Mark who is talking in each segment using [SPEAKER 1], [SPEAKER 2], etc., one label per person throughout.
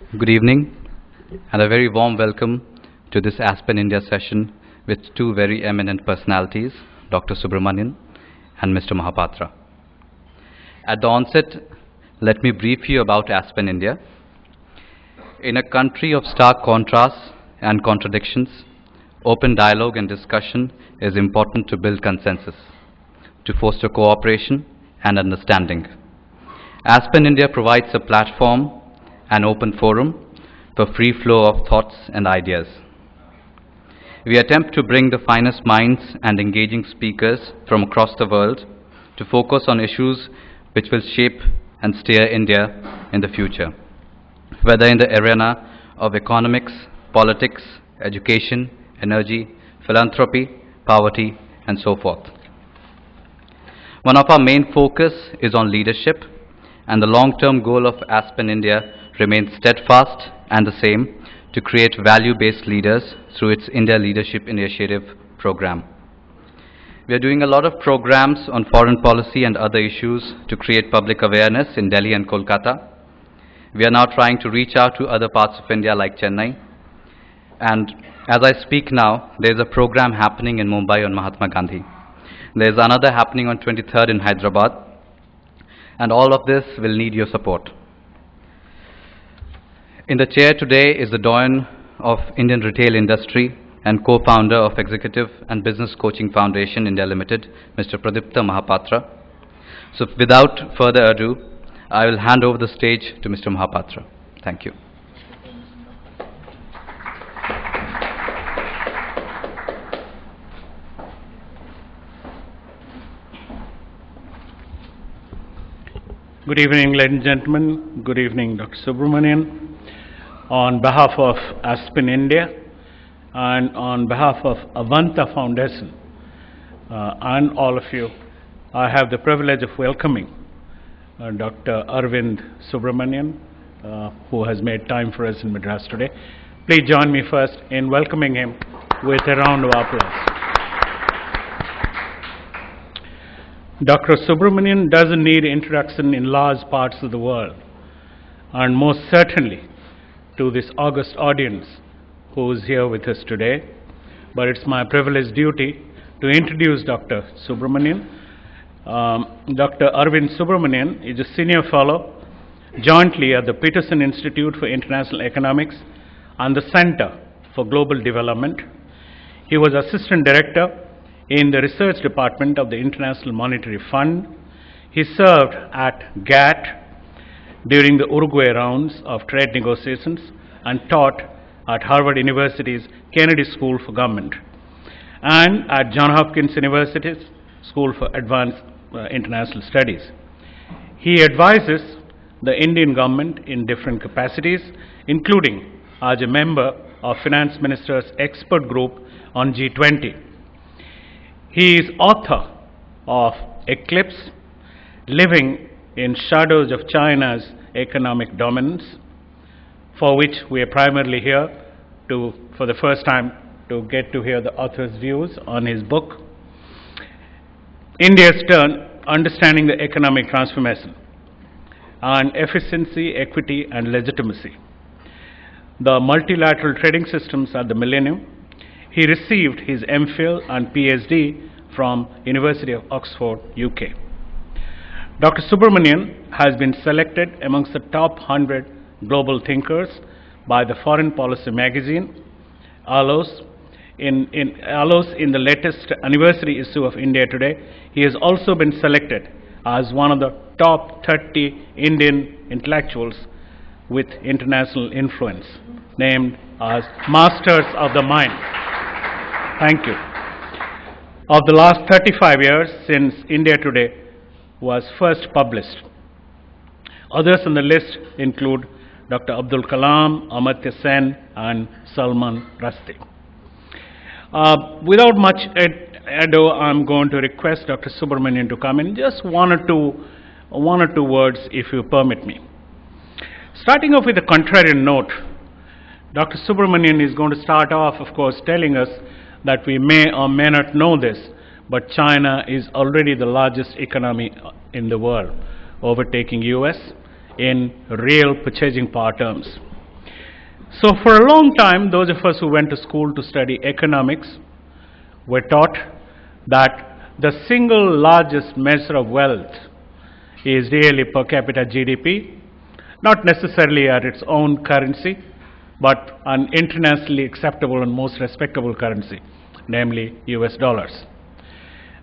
[SPEAKER 1] Good evening, and a very warm welcome to this Aspen India session with two very eminent personalities, Dr. Subramanian and Mr. Mahapatra. At the onset, let me brief you about Aspen India. In a country of stark contrasts and contradictions, open dialogue and discussion is important to build consensus, to foster cooperation and understanding. Aspen India provides a platform, an open forum for free flow of thoughts and ideas. We attempt to bring the finest minds and engaging speakers from across the world to focus on issues which will shape and steer India in the future, whether in the arena of economics, politics, education, energy, philanthropy, poverty, and so forth. One of our main focus is on leadership, and the long-term goal of Aspen India remains steadfast and the same: to create value-based leaders through its India Leadership Initiative program. We are doing a lot of programs on foreign policy and other issues to create public awareness in Delhi and Kolkata. We are now trying to reach out to other parts of India like Chennai. And as I speak now, there is a program happening in Mumbai on Mahatma Gandhi. There is another happening on 23rd in Hyderabad. And all of this will need your support. In the chair today is the doyen of Indian retail industry and co-founder of Executive and Business Coaching Foundation India Limited, Mr. Pradipta Mahapatra. So without further ado, I will hand over the stage to Mr. Mahapatra. Thank you.
[SPEAKER 2] Good evening, ladies and gentlemen. Good evening, Dr. Subramanian. On behalf of Aspen India and on behalf of Avanta Foundation and all of you, I have the privilege of welcoming Dr. Arvind Subramanian, who has made time for us in Madras today. Please join me first in welcoming him with a round of applause. Dr. Subramanian doesn't need introduction in large parts of the world, and most certainly to this august audience who is here with us today. But it's my privileged duty to introduce Dr. Subramanian. Dr. Arvind Subramanian is a senior fellow jointly at the Peterson Institute for International Economics and the Center for Global Development. He was assistant director in the research department of the International Monetary Fund. He served at GATT during the Uruguay rounds of trade negotiations and taught at Harvard University's Kennedy School for Government and at Johns Hopkins University's School for Advanced International Studies. He advises the Indian government in different capacities, including as a member of Finance Minister's Expert Group on G20. He is author of Eclipse, Living in Shadows of China's Economic Dominance, for which we are primarily here for the first time to get to hear the author's views on his book, India's Turn, Understanding the Economic Transformation, and Efficiency, Equity, and Legitimacy, the Multilateral Trading Systems at the Millennium. He received his MPhil and PhD from University of Oxford, UK. Dr. Subramanian has been selected amongst the top 100 global thinkers by the Foreign Policy magazine, ALOS. In the latest anniversary issue of India Today, he has also been selected as one of the top 30 Indian intellectuals with international influence, named as Masters of the Mind. Thank you. Of the last 35 years since India Today was first published, others on the list include Dr. Abdul Kalam, Amartya Sen, and Salman Rushdie. Without much ado, I'm going to request Dr. Subramanian to come in. Just one or two words, if you permit me. Starting off with a contrarian note, Dr. Subramanian is going to start off, of course, telling us that we may or may not know this, but China is already the largest economy in the world, overtaking US in real purchasing power terms. So for a long time, those of us who went to school to study economics were taught that the single largest measure of wealth is really per capita GDP, not necessarily at its own currency, but an internationally acceptable and most respectable currency, namely US dollars.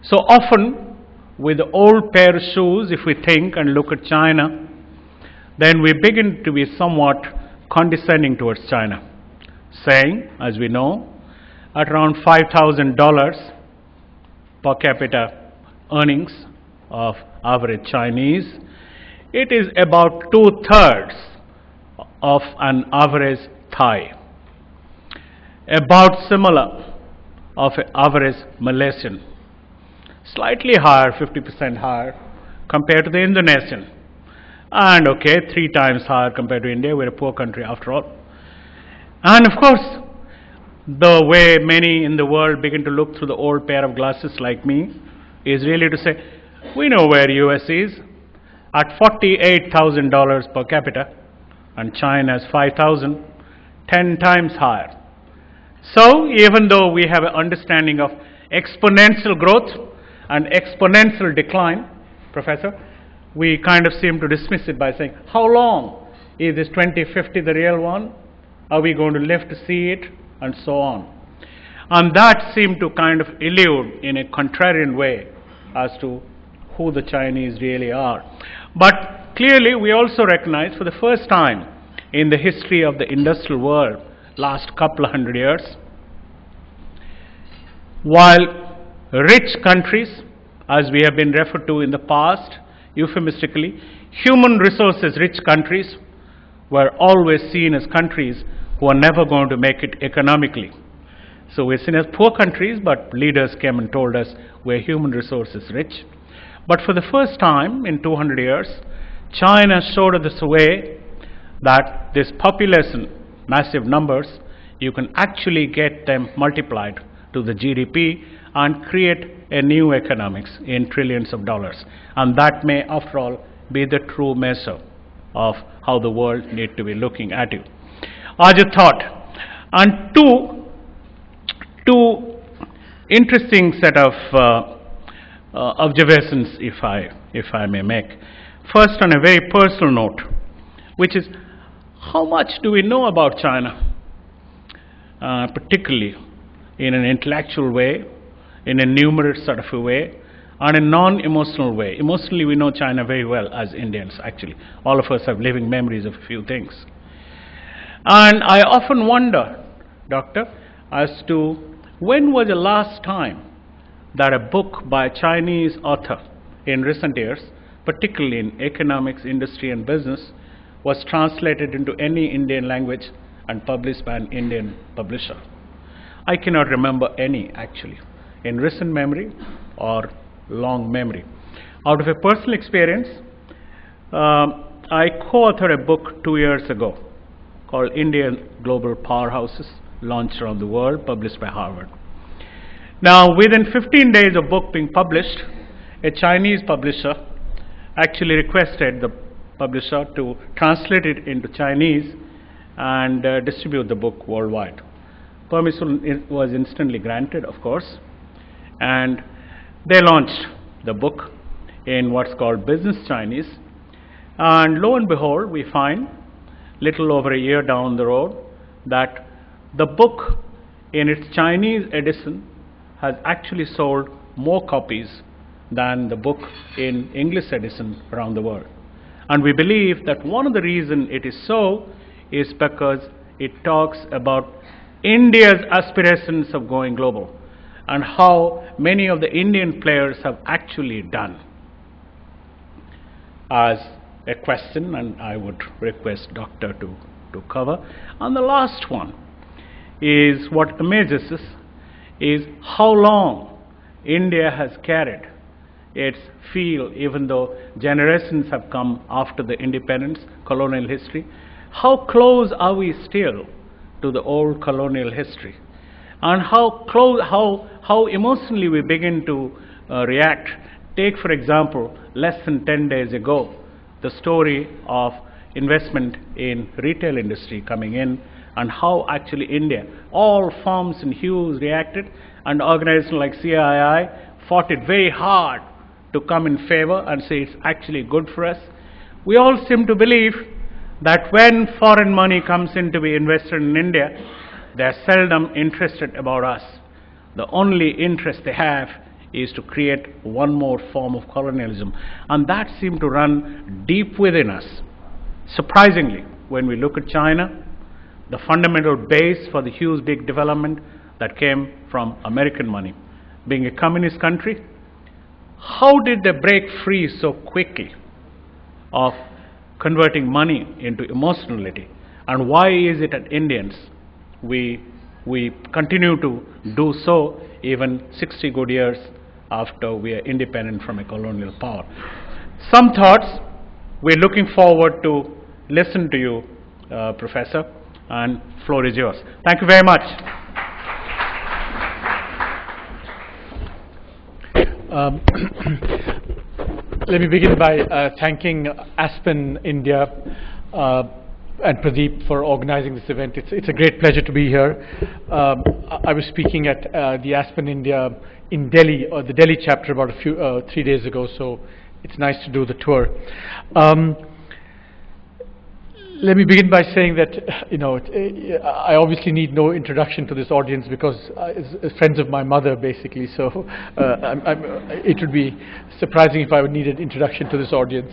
[SPEAKER 2] So often, with the old pair of shoes, if we think and look at China, then we begin to be somewhat condescending towards China, saying, as we know, at around $5,000 per capita earnings of average Chinese, it is about 2/3 of an average Thai, about similar of an average Malaysian, slightly higher, 50% higher compared to the Indonesian, and okay, 3 times higher compared to India. We're a poor country after all. And of course, the way many in the world begin to look through the old pair of glasses like me is really to say, we know where US is at $48,000 per capita, and China's 5,000, 10 times higher. So even though we have an understanding of exponential growth and exponential decline, Professor, we kind of seem to dismiss it by saying, how long is this 2050 the real one? Are we going to live to see it? And so on. And that seemed to kind of elude in a contrarian way as to who the Chinese really are. But clearly we also recognize for the first time in the history of the industrial world, last couple of hundred years, while rich countries, as we have been referred to in the past, euphemistically, human resources rich countries were always seen as countries who are never going to make it economically. So we're seen as poor countries, but leaders came and told us we're human resources rich. But for the first time in 200 years, China showed us a way that this population, massive numbers, you can actually get them multiplied to the GDP and create a new economics in trillions of dollars. And that may, after all, be the true measure of how the world need to be looking at you. As a thought. And two interesting set of observations, if I may make. First, on a very personal note, which is, how much do we know about China, particularly in an intellectual way, in a numerate sort of a way, and a non-emotional way. Emotionally, we know China very well as Indians, actually. All of us have living memories of a few things. And I often wonder, Doctor, as to when was the last time that a book by a Chinese author in recent years, particularly in economics, industry, and business, was translated into any Indian language and published by an Indian publisher. I cannot remember any, actually, in recent memory or long memory. Out of a personal experience, I co-authored a book 2 years ago called Indian Global Powerhouses, launched around the world, published by Harvard. Now, within 15 days of book being published, a Chinese publisher actually requested the publisher to translate it into Chinese and distribute the book worldwide. Permission was instantly granted, of course, and they launched the book in what's called business Chinese. And lo and behold, we find, little over a year down the road, that the book in its Chinese edition has actually sold more copies than the book in English edition around the world. And we believe that one of the reasons it is so is because it talks about India's aspirations of going global and how many of the Indian players have actually done. As a question, and I would request Doctor to cover. And the last one is what amazes us is how long India has carried its field, even though generations have come after the independence, colonial history. How close are we still to the old colonial history? And how emotionally we begin to react. Take, for example, less than 10 days ago, the story of investment in retail industry coming in and how actually India, all forms and hues reacted, and organizations like CII fought it very hard to come in favor and say it's actually good for us. We all seem to believe that when foreign money comes in to be invested in India, they're seldom interested about us. The only interest they have is to create one more form of colonialism. And that seemed to run deep within us. Surprisingly, when we look at China, the fundamental base for the huge big development that came from American money, being a communist country, how did they break free so quickly of converting money into emotionality? And why is it that Indians, we continue to do so even 60 good years after we are independent from a colonial power? Some thoughts. We're looking forward to listen to you, Professor, and floor is yours. Thank you very much.
[SPEAKER 3] Let me begin by thanking Aspen India and Pradeep for organizing this event. It's a great pleasure to be here. I was speaking at the Aspen India in Delhi, or the Delhi chapter, about 3 days ago, so it's nice to do the tour. Let me begin by saying that, I obviously need no introduction to this audience because as friends of my mother, basically, so it would be surprising if I would need an introduction to this audience.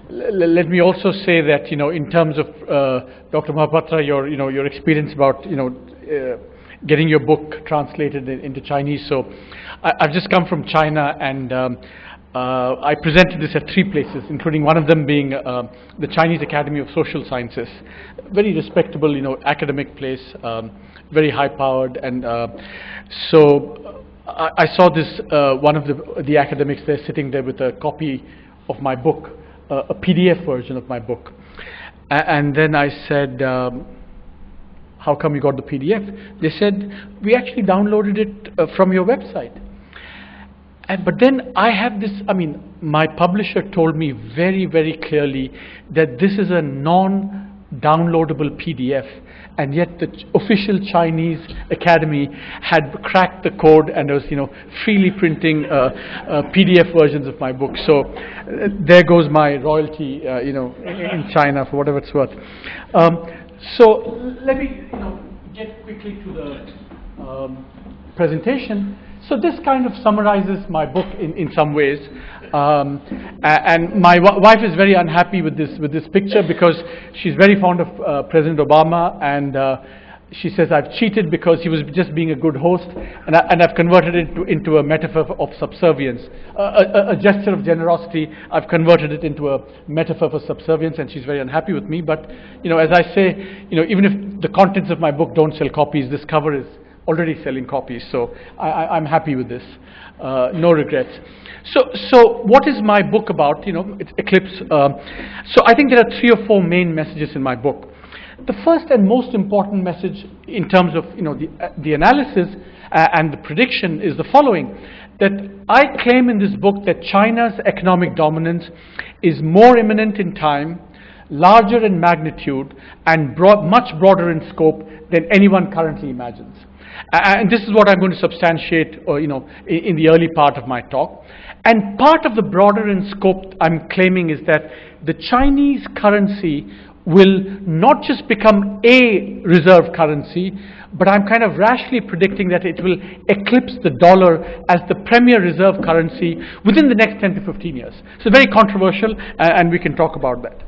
[SPEAKER 3] Let me also say that, in terms of Dr. Mahapatra, your experience about, getting your book translated into Chinese. So I've just come from China, and I presented this at 3 places, including one of them being the Chinese Academy of Social Sciences. Very respectable, academic place, very high-powered, and so I saw this, one of the academics there sitting there with a copy of my book, a PDF version of my book. And then I said, how come you got the PDF? They said, we actually downloaded it from your website. But then I have this, my publisher told me very, very clearly that this is a non-downloadable PDF, and yet the official Chinese Academy had cracked the code and was, freely printing PDF versions of my book. So there goes my royalty, in China, for whatever it's worth. So let me, get quickly to the presentation. So this kind of summarizes my book in some ways, and my wife is very unhappy with this picture because she's very fond of President Obama, and she says I've cheated because he was just being a good host, and I've converted it into a metaphor of subservience, a gesture of generosity. I've converted it into a metaphor for subservience, and she's very unhappy with me. But as I say, even if the contents of my book don't sell copies, this cover is already selling copies, so I'm happy with this. No regrets. So what is my book about? It's Eclipse. So I think there are 3 or 4 main messages in my book. The first and most important message in terms of the analysis and the prediction is the following: that I claim in this book that China's economic dominance is more imminent in time, larger in magnitude, and much broader in scope than anyone currently imagines. And this is what I'm going to substantiate, in the early part of my talk. And part of the broader in scope I'm claiming is that the Chinese currency will not just become a reserve currency, but I'm kind of rashly predicting that it will eclipse the dollar as the premier reserve currency within the next 10 to 15 years. So very controversial, and we can talk about that.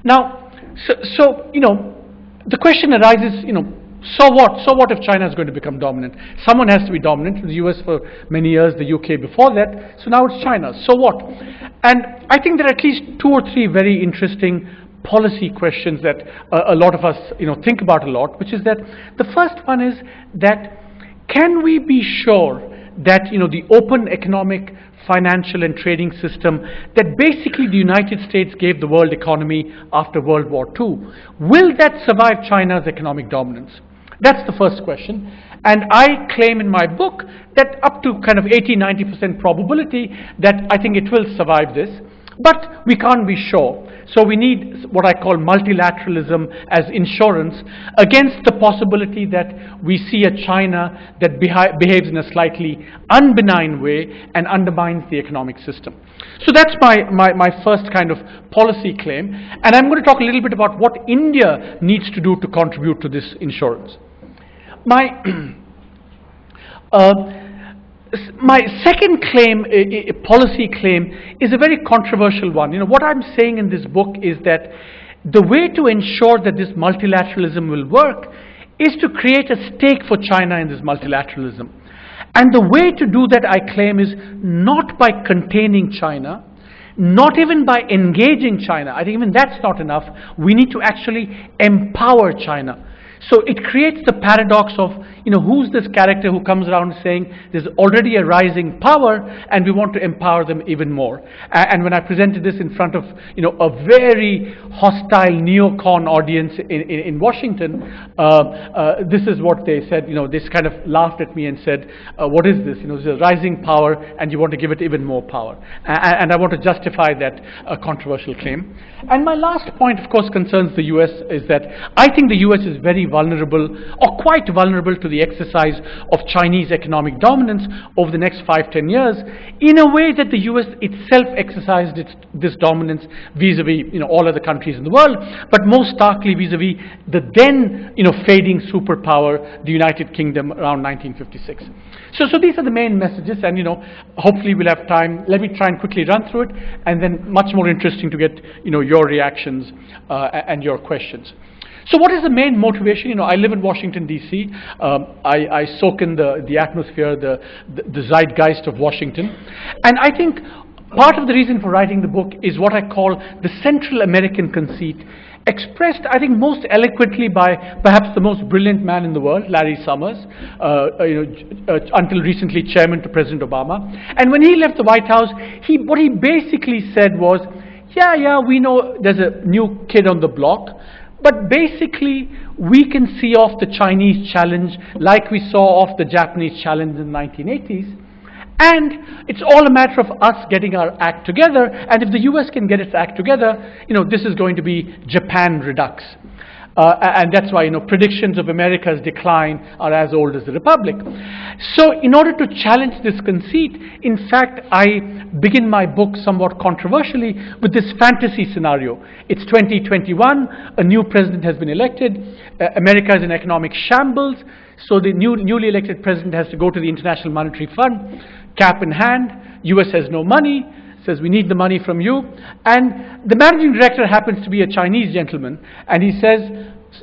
[SPEAKER 3] Now, so the question arises, so what? So what if China is going to become dominant? Someone has to be dominant. The US for many years, the UK before that. So now it's China. So what? And I think there are at least 2 or 3 very interesting policy questions that a lot of us, think about a lot, which is that the first one is that can we be sure that, the open economic, financial and trading system that basically the United States gave the world economy after World War II, will that survive China's economic dominance? That's the first question. And I claim in my book that up to kind of 80-90% probability that I think it will survive this. But we can't be sure. So we need what I call multilateralism as insurance against the possibility that we see a China that behaves in a slightly unbenign way and undermines the economic system. So that's my first kind of policy claim. And I'm going to talk a little bit about what India needs to do to contribute to this insurance. My second claim, a policy claim, is a very controversial one. What I'm saying in this book is that the way to ensure that this multilateralism will work is to create a stake for China in this multilateralism. And the way to do that, I claim, is not by containing China, not even by engaging China. I think even that's not enough. We need to actually empower China. So it creates the paradox of, who's this character who comes around saying there's already a rising power and we want to empower them even more. And when I presented this in front of, a very hostile neocon audience in Washington, this is what they said. They kind of laughed at me and said, what is this? There's a rising power and you want to give it even more power. And I want to justify that controversial claim. And my last point, of course, concerns the US, is that I think the US is very vulnerable, or quite vulnerable, to the exercise of Chinese economic dominance over the next 5-10 years, in a way that the US itself exercised this dominance vis-a-vis all other countries in the world, but most starkly vis-a-vis the then fading superpower, the United Kingdom, around 1956. So these are the main messages, and hopefully we'll have time. Let me try and quickly run through it, and then much more interesting to get your reactions and your questions. So what is the main motivation? I live in Washington, D.C. I soak in the atmosphere, the zeitgeist of Washington. And I think part of the reason for writing the book is what I call the Central American conceit, expressed, I think, most eloquently by perhaps the most brilliant man in the world, Larry Summers, until recently chairman to President Obama. And when he left the White House, what he basically said was, yeah, we know there's a new kid on the block, but basically, we can see off the Chinese challenge like we saw off the Japanese challenge in the 1980s. And it's all a matter of us getting our act together. And if the US can get its act together, this is going to be Japan Redux. And that's why, predictions of America's decline are as old as the Republic. So in order to challenge this conceit, in fact, I begin my book somewhat controversially with this fantasy scenario. It's 2021, a new president has been elected, America is in economic shambles, so the newly elected president has to go to the International Monetary Fund, cap in hand, US has no money, says we need the money from you, and the managing director happens to be a Chinese gentleman, and he says,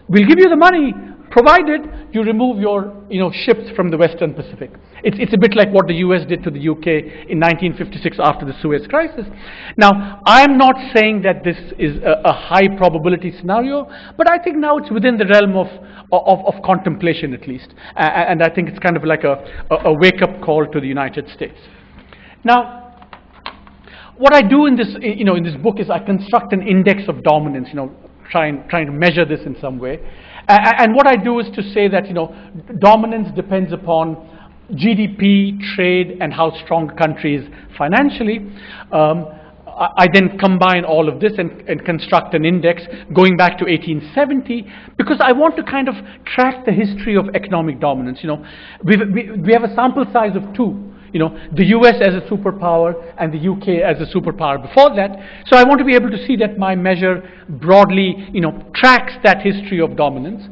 [SPEAKER 3] we'll give you the money provided you remove your ships from the Western Pacific. It's a bit like what the US did to the UK in 1956 after the Suez Crisis. Now, I'm not saying that this is a high probability scenario, but I think now it's within the realm of contemplation, at least, and I think it's kind of like a wake-up call to the United States. Now, what I do in this, in this book is I construct an index of dominance, trying to measure this in some way. And what I do is to say that, dominance depends upon GDP, trade, and how strong a country is financially. I then combine all of this and construct an index going back to 1870, because I want to kind of track the history of economic dominance. We have a sample size of 2. The US as a superpower and the UK as a superpower before that. So I want to be able to see that my measure broadly, tracks that history of dominance.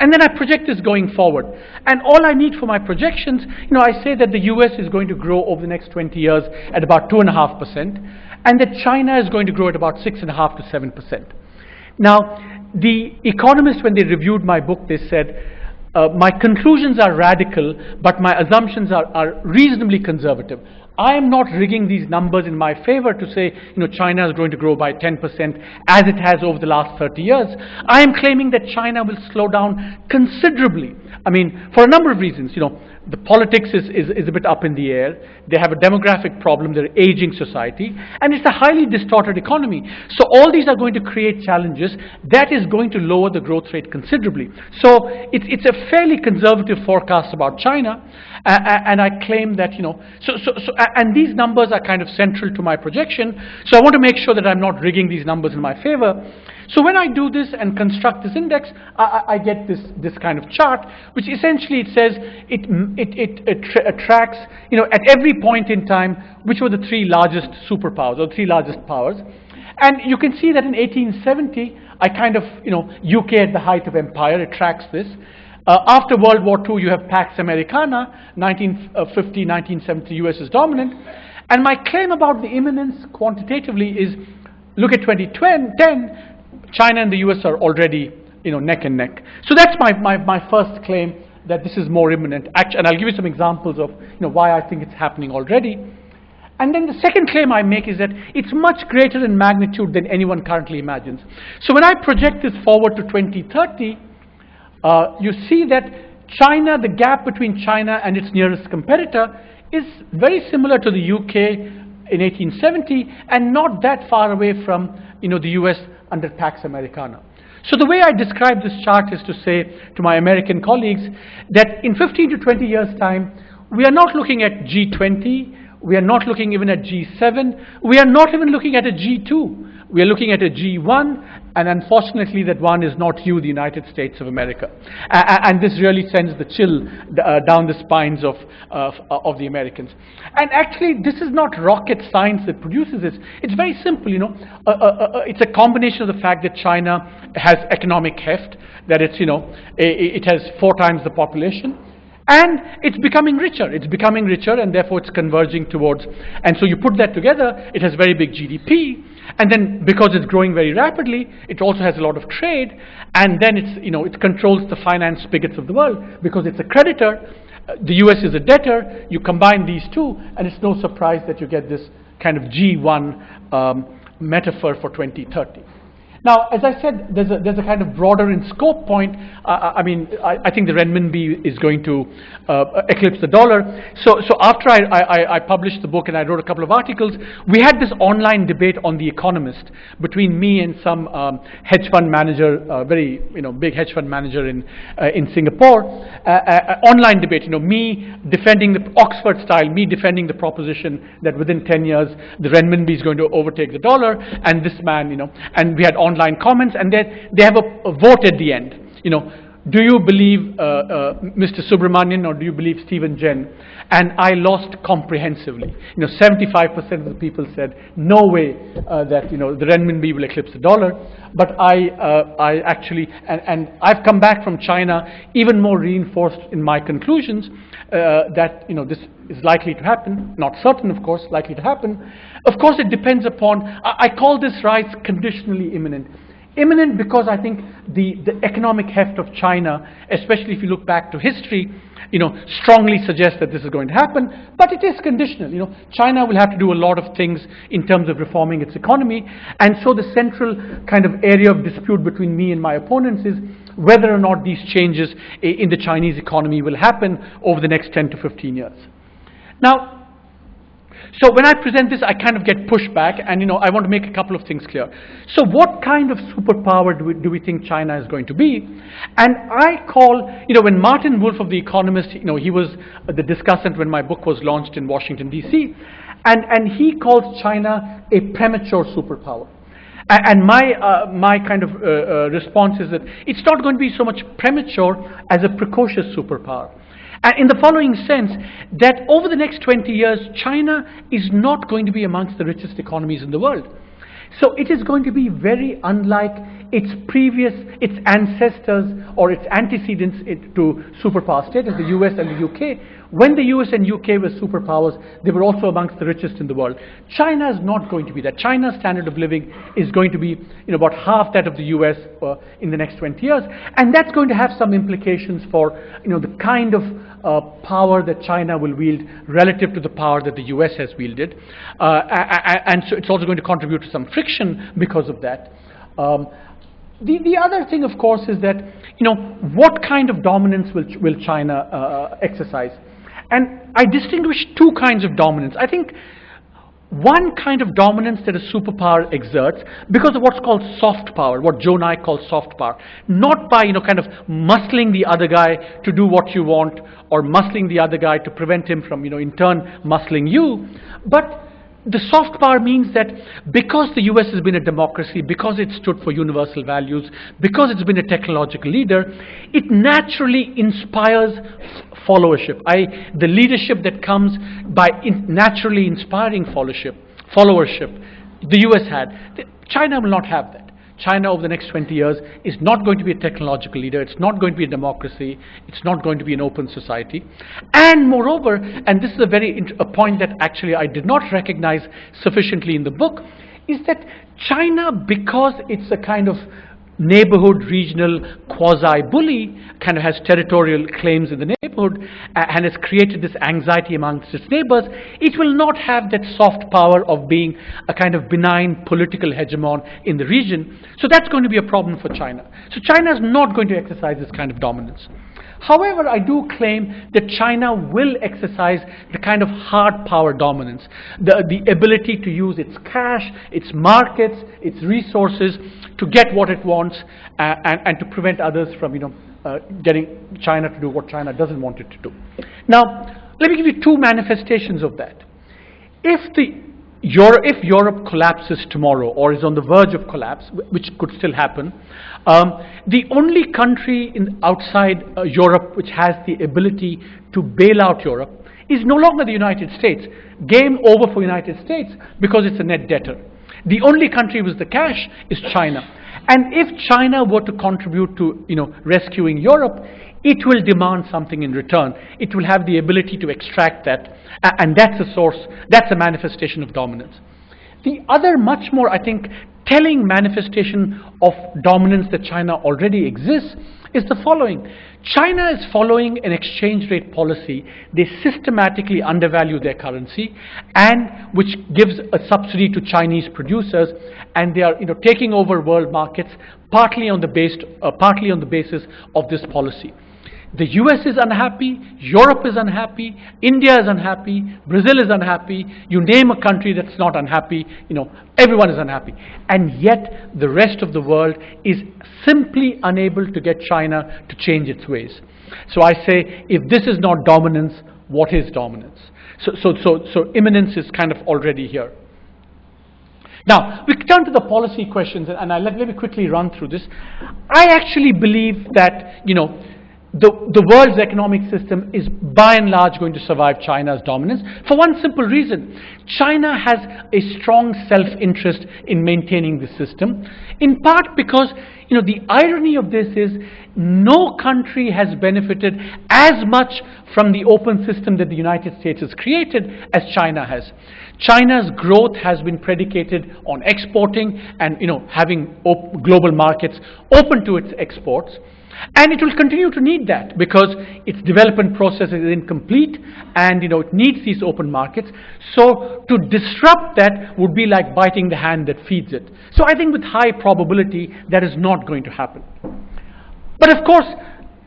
[SPEAKER 3] And then I project this going forward. And all I need for my projections, I say that the US is going to grow over the next 20 years at about 2.5%, and that China is going to grow at about 6.5 to 7%. Now, the economists, when they reviewed my book, they said, my conclusions are radical, but my assumptions are reasonably conservative. I am not rigging these numbers in my favor to say, China is going to grow by 10% as it has over the last 30 years. I am claiming that China will slow down considerably. I mean, for a number of reasons. The politics is a bit up in the air. They have a demographic problem. They're an aging society. And it's a highly distorted economy. So all these are going to create challenges. That is going to lower the growth rate considerably. So it's a fairly conservative forecast about China. And I claim that, And these numbers are kind of central to my projection, so I want to make sure that I'm not rigging these numbers in my favor. So when I do this and construct this index, I get this kind of chart, which essentially it says it tracks, at every point in time, which were the three largest superpowers, or three largest powers. And you can see that in 1870, I kind of, UK at the height of empire, it tracks this. After World War II, you have Pax Americana, 1950, 1970, US is dominant. And my claim about the imminence quantitatively is, look at 2010, China and the US are already, neck and neck. So that's my first claim, that this is more imminent. And I'll give you some examples of, why I think it's happening already. And then the second claim I make is that it's much greater in magnitude than anyone currently imagines. So when I project this forward to 2030, you see that China, the gap between China and its nearest competitor is very similar to the UK in 1870 and not that far away from, the US under Pax Americana. So the way I describe this chart is to say to my American colleagues that in 15 to 20 years' time, we are not looking at G20, we are not looking even at G7, we are not even looking at a G2. We are looking at a G1, and unfortunately that one is not you, the United States of America. And this really sends the chill down the spines of the Americans. And actually, this is not rocket science that produces this. It's very simple, it's a combination of the fact that China has economic heft, that it's, it has 4 times the population. And it's becoming richer. It's becoming richer, and therefore it's converging towards. And so you put that together, it has very big GDP. And then because it's growing very rapidly, it also has a lot of trade. And then it's, it controls the finance spigots of the world because it's a creditor. The US is a debtor. You combine these two, and it's no surprise that you get this kind of G1 metaphor for 2030. Now, as I said, there's a kind of broader in scope point. I think the renminbi is going to eclipse the dollar. So after I published the book and I wrote a couple of articles, we had this online debate on The Economist between me and some hedge fund manager, very big hedge fund manager in Singapore. Online debate, me defending the Oxford style, me defending the proposition that within 10 years the renminbi is going to overtake the dollar, and this man, and we had online comments, and they have a vote at the end. Do you believe Mr. Subramanian or do you believe Stephen Jen? And I lost comprehensively. 75% of the people said no way that the renminbi will eclipse the dollar. But I actually, and I've come back from China even more reinforced in my conclusions that this is likely to happen. Not certain, of course, likely to happen. Of course, it depends upon. I call this rise conditionally imminent. Imminent because I think the economic heft of China, especially if you look back to history, strongly suggests that this is going to happen, but it is conditional. China will have to do a lot of things in terms of reforming its economy, and so the central kind of area of dispute between me and my opponents is whether or not these changes in the Chinese economy will happen over the next 10 to 15 years. Now, so when I present this, I kind of get pushed back, and I want to make a couple of things clear. So what kind of superpower do we think China is going to be? And I call, when Martin Wolf of The Economist, he was the discussant when my book was launched in Washington, D.C., and he calls China a premature superpower. And my kind of response is that it's not going to be so much premature as a precocious superpower. And in the following sense, that over the next 20 years, China is not going to be amongst the richest economies in the world. So it is going to be very unlike its ancestors or its antecedents to superpower status, the US and the UK. When the US and UK were superpowers, they were also amongst the richest in the world. China is not going to be that. China's standard of living is going to be about half that of the US in the next 20 years. And that's going to have some implications for the kind of power that China will wield relative to the power that the US has wielded. And so it's also going to contribute to some friction because of that. The other thing, of course, is that, what kind of dominance will China exercise? And I distinguish two kinds of dominance. I think one kind of dominance that a superpower exerts because of what's called soft power, what Joe and I call soft power. Not by, kind of muscling the other guy to do what you want, or muscling the other guy to prevent him from, in turn, muscling you. But the soft power means that because the US has been a democracy, because it stood for universal values, because it's been a technological leader, it naturally inspires followership. The leadership that comes by naturally inspiring followership, the US had. China will not have that. China over the next 20 years is not going to be a technological leader, it's not going to be a democracy, it's not going to be an open society. And moreover, and this is a point that actually I did not recognize sufficiently in the book, is that China, because it's a kind of neighborhood, regional, quasi-bully, kind of has territorial claims in the neighborhood, and has created this anxiety amongst its neighbors, it will not have that soft power of being a kind of benign political hegemon in the region. So that's going to be a problem for China. So China is not going to exercise this kind of dominance. However, I do claim that China will exercise the kind of hard power dominance, the ability to use its cash, its markets, its resources to get what it wants, and to prevent others from, getting China to do what China doesn't want it to do. Now, let me give you two manifestations of that. If Europe collapses tomorrow, or is on the verge of collapse, which could still happen, the only country outside Europe which has the ability to bail out Europe is no longer the United States. Game over for the United States because it's a net debtor. The only country with the cash is China. And if China were to contribute to rescuing Europe, it will demand something in return. It will have the ability to extract that, and that's a manifestation of dominance. The other much more, I think, telling manifestation of dominance that China already exists is the following. China is following an exchange rate policy. They systematically undervalue their currency, and which gives a subsidy to Chinese producers, and they are taking over world markets partly on the basis of this policy. The US is unhappy, Europe is unhappy, India is unhappy, Brazil is unhappy. You name a country that's not unhappy, everyone is unhappy. And yet the rest of the world is simply unable to get China to change its ways. So I say, if this is not dominance, what is dominance? So imminence is kind of already here. Now, we turn to the policy questions, and let me quickly run through this. I actually believe that, the world's economic system is by and large going to survive China's dominance for one simple reason. China has a strong self-interest in maintaining the system, in part because the irony of this is no country has benefited as much from the open system that the United States has created as China has. China's growth has been predicated on exporting and having global markets open to its exports. And it will continue to need that because its development process is incomplete, and it needs these open markets. So to disrupt that would be like biting the hand that feeds it. So I think with high probability that is not going to happen. But of course,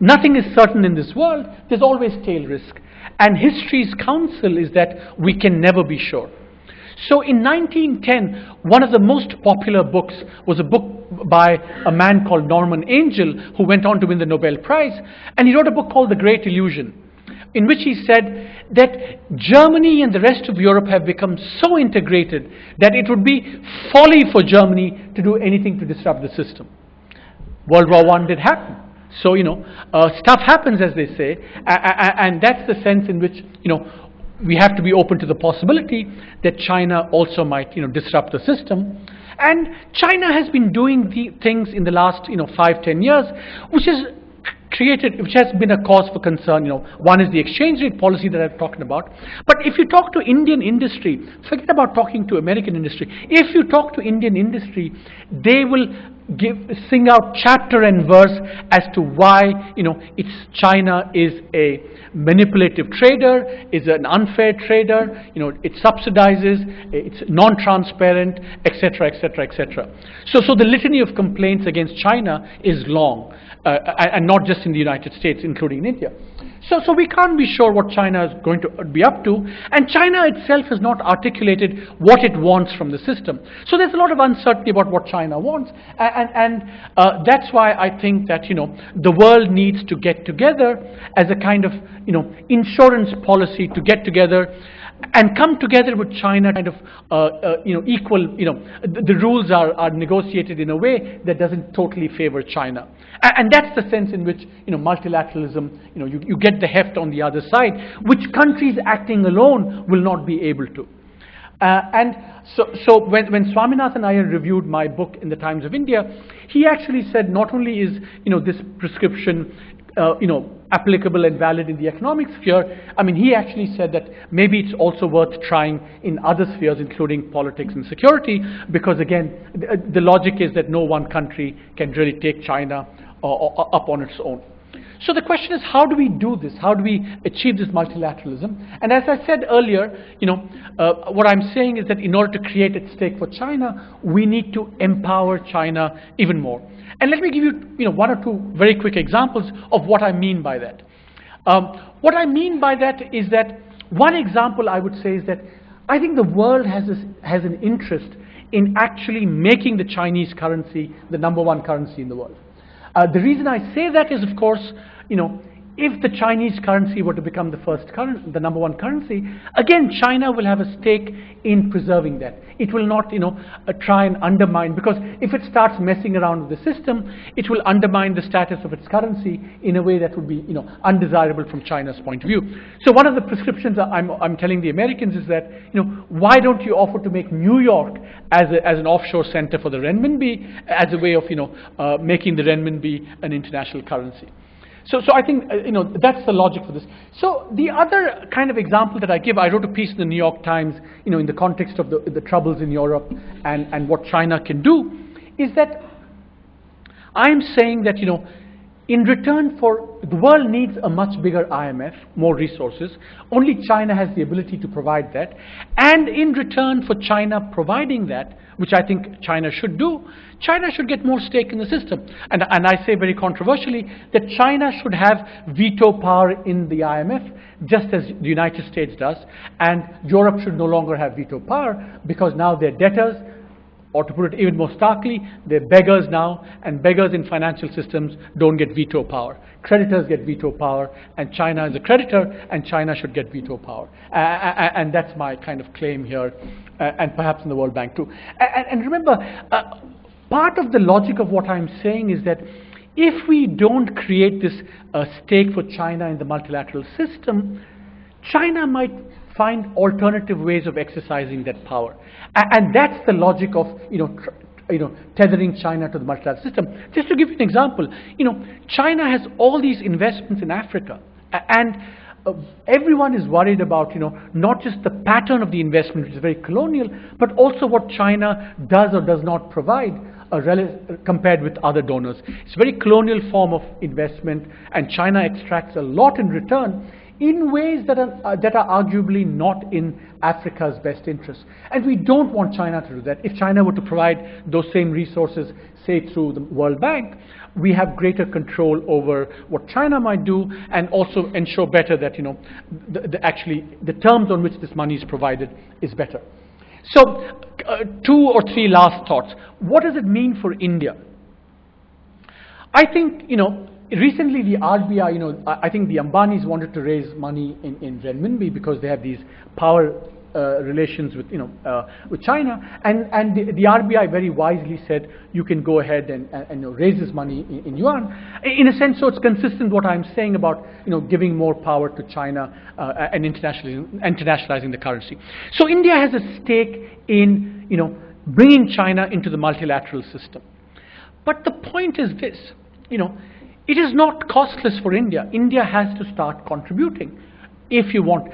[SPEAKER 3] nothing is certain in this world. There's always tail risk. And history's counsel is that we can never be sure. So in 1910, one of the most popular books was a book by a man called Norman Angell, who went on to win the Nobel Prize, and he wrote a book called The Great Illusion, in which he said that Germany and the rest of Europe have become so integrated that it would be folly for Germany to do anything to disrupt the system. World War I did happen. So, stuff happens, as they say, and that's the sense in which, we have to be open to the possibility that China also might, disrupt the system. And China has been doing the things in the last, 5-10 years, which has been a cause for concern. One is the exchange rate policy that I've talked about. But if you talk to Indian industry, forget about talking to American industry. If you talk to Indian industry, they will sing out chapter and verse as to why, China is a manipulative trader, is an unfair trader, it subsidizes, it's non-transparent, etc., etc., etc. So the litany of complaints against China is long, and not just in the United States, including in India. So we can't be sure what China is going to be up to, and China itself has not articulated what it wants from the system. So there's a lot of uncertainty about what China wants, and that's why I think that the world needs to get together as a kind of insurance policy to get together and come together with China kind of equal, the rules are negotiated in a way that doesn't totally favor China. And that's the sense in which multilateralism, you get the heft on the other side, which countries acting alone will not be able to. And so when Swaminathan Iyer reviewed my book in the Times of India, he actually said not only is this prescription applicable and valid in the economic sphere, he actually said that maybe it's also worth trying in other spheres, including politics and security, because again, the logic is that no one country can really take China up on its own. So the question is, how do we do this? How do we achieve this multilateralism? And as I said earlier, what I'm saying is that in order to create at stake for China, we need to empower China even more. And let me give you, one or two very quick examples of what I mean by that. What I mean by that is that one example I would say is that I think the world has an interest in actually making the Chinese currency the number one currency in the world. The reason I say that is, of course, if the Chinese currency were to become the number one currency, again, China will have a stake in preserving that. It will not, try and undermine, because if it starts messing around with the system, it will undermine the status of its currency in a way that would be, undesirable from China's point of view. So one of the prescriptions I'm telling the Americans is that, why don't you offer to make New York as an offshore center for the renminbi, as a way of, making the renminbi an international currency. So I think, that's the logic for this. So the other kind of example that I give, I wrote a piece in the New York Times, in the context of the troubles in Europe and what China can do, is that I'm saying that, in return for, the world needs a much bigger IMF, more resources. Only China has the ability to provide that. And in return for China providing that, which I think China should do, China should get more stake in the system. And I say very controversially that China should have veto power in the IMF, just as the United States does. And Europe should no longer have veto power, because now they're debtors. Or to put it even more starkly, they're beggars now, and beggars in financial systems don't get veto power. Creditors get veto power, and China is a creditor, and China should get veto power. And that's my kind of claim here, and perhaps in the World Bank too. And remember, part of the logic of what I'm saying is that if we don't create this stake for China in the multilateral system, China might find alternative ways of exercising that power. And that's the logic of, tethering China to the multilateral system. Just to give you an example, China has all these investments in Africa, and everyone is worried about, not just the pattern of the investment, which is very colonial, but also what China does or does not provide compared with other donors. It's a very colonial form of investment, and China extracts a lot in return, in ways that are arguably not in Africa's best interest. And we don't want China to do that. If China were to provide those same resources, say through the World Bank, we have greater control over what China might do, and also ensure better that, actually the terms on which this money is provided is better. So, 2 or 3 last thoughts. What does it mean for India? I think, recently the RBI, I think the Ambanis wanted to raise money in renminbi because they have these power relations with China, and the RBI very wisely said you can go ahead and raise this money in yuan. In a sense, so it's consistent with what I'm saying about giving more power to China and internationalizing the currency. So India has a stake in bringing China into the multilateral system. But the point is this, it is not costless for India. India has to start contributing. if you want.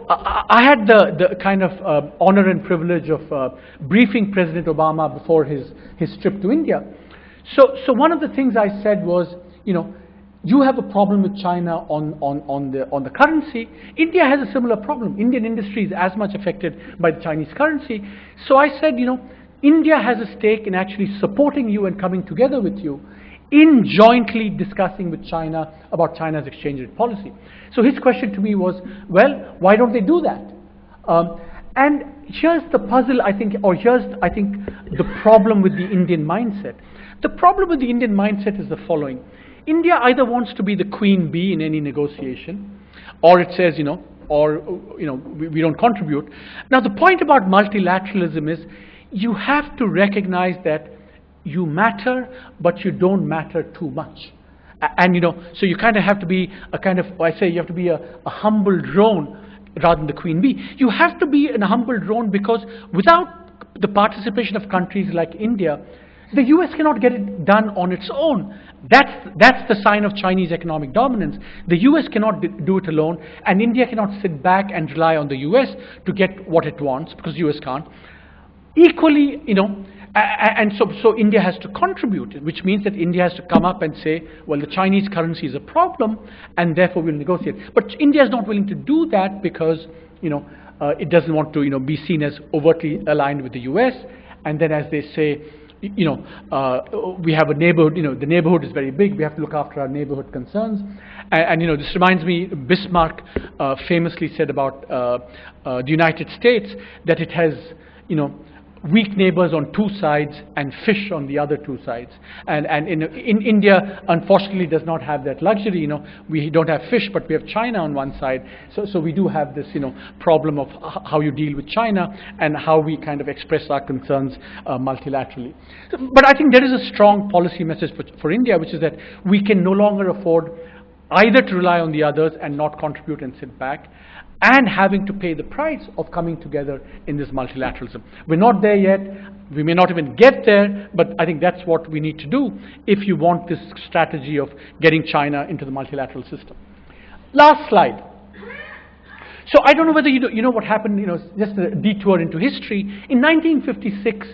[SPEAKER 3] I had the kind of honor and privilege of briefing President Obama before his trip to India. So one of the things I said was, you have a problem with China on the currency. India has a similar problem. Indian industry is as much affected by the Chinese currency. So I said, India has a stake in actually supporting you and coming together with you in jointly discussing with China about China's exchange rate policy. So his question to me was, well, why don't they do that? And here's the puzzle, I think, or here's, I think, the problem with the Indian mindset. The problem with the Indian mindset is the following. India either wants to be the queen bee in any negotiation, or it says, we don't contribute. Now, the point about multilateralism is you have to recognize that you matter, but you don't matter too much. And, so you kind of have to be a kind of, I say you have to be a humble drone rather than the queen bee. You have to be a humble drone because without the participation of countries like India, the US cannot get it done on its own. That's the sign of Chinese economic dominance. The US cannot do it alone, and India cannot sit back and rely on the US to get what it wants, because the US can't. Equally, and so India has to contribute, which means that India has to come up and say, well, the Chinese currency is a problem, and therefore we'll negotiate. But India is not willing to do that because, it doesn't want to, be seen as overtly aligned with the US. And then, as they say, we have a neighborhood, the neighborhood is very big, we have to look after our neighborhood concerns. And this reminds me, Bismarck famously said about the United States that it has, weak neighbors on two sides and fish on the other two sides. And in India, unfortunately, does not have that luxury. We don't have fish, but we have China on one side. So we do have this, problem of how you deal with China and how we kind of express our concerns multilaterally. But I think there is a strong policy message for India, which is that we can no longer afford either to rely on the others and not contribute and sit back, and having to pay the price of coming together in this multilateralism. We're not there yet. We may not even get there, but I think that's what we need to do if you want this strategy of getting China into the multilateral system. Last slide. So I don't know whether you know what happened, just a detour into history. In 1956,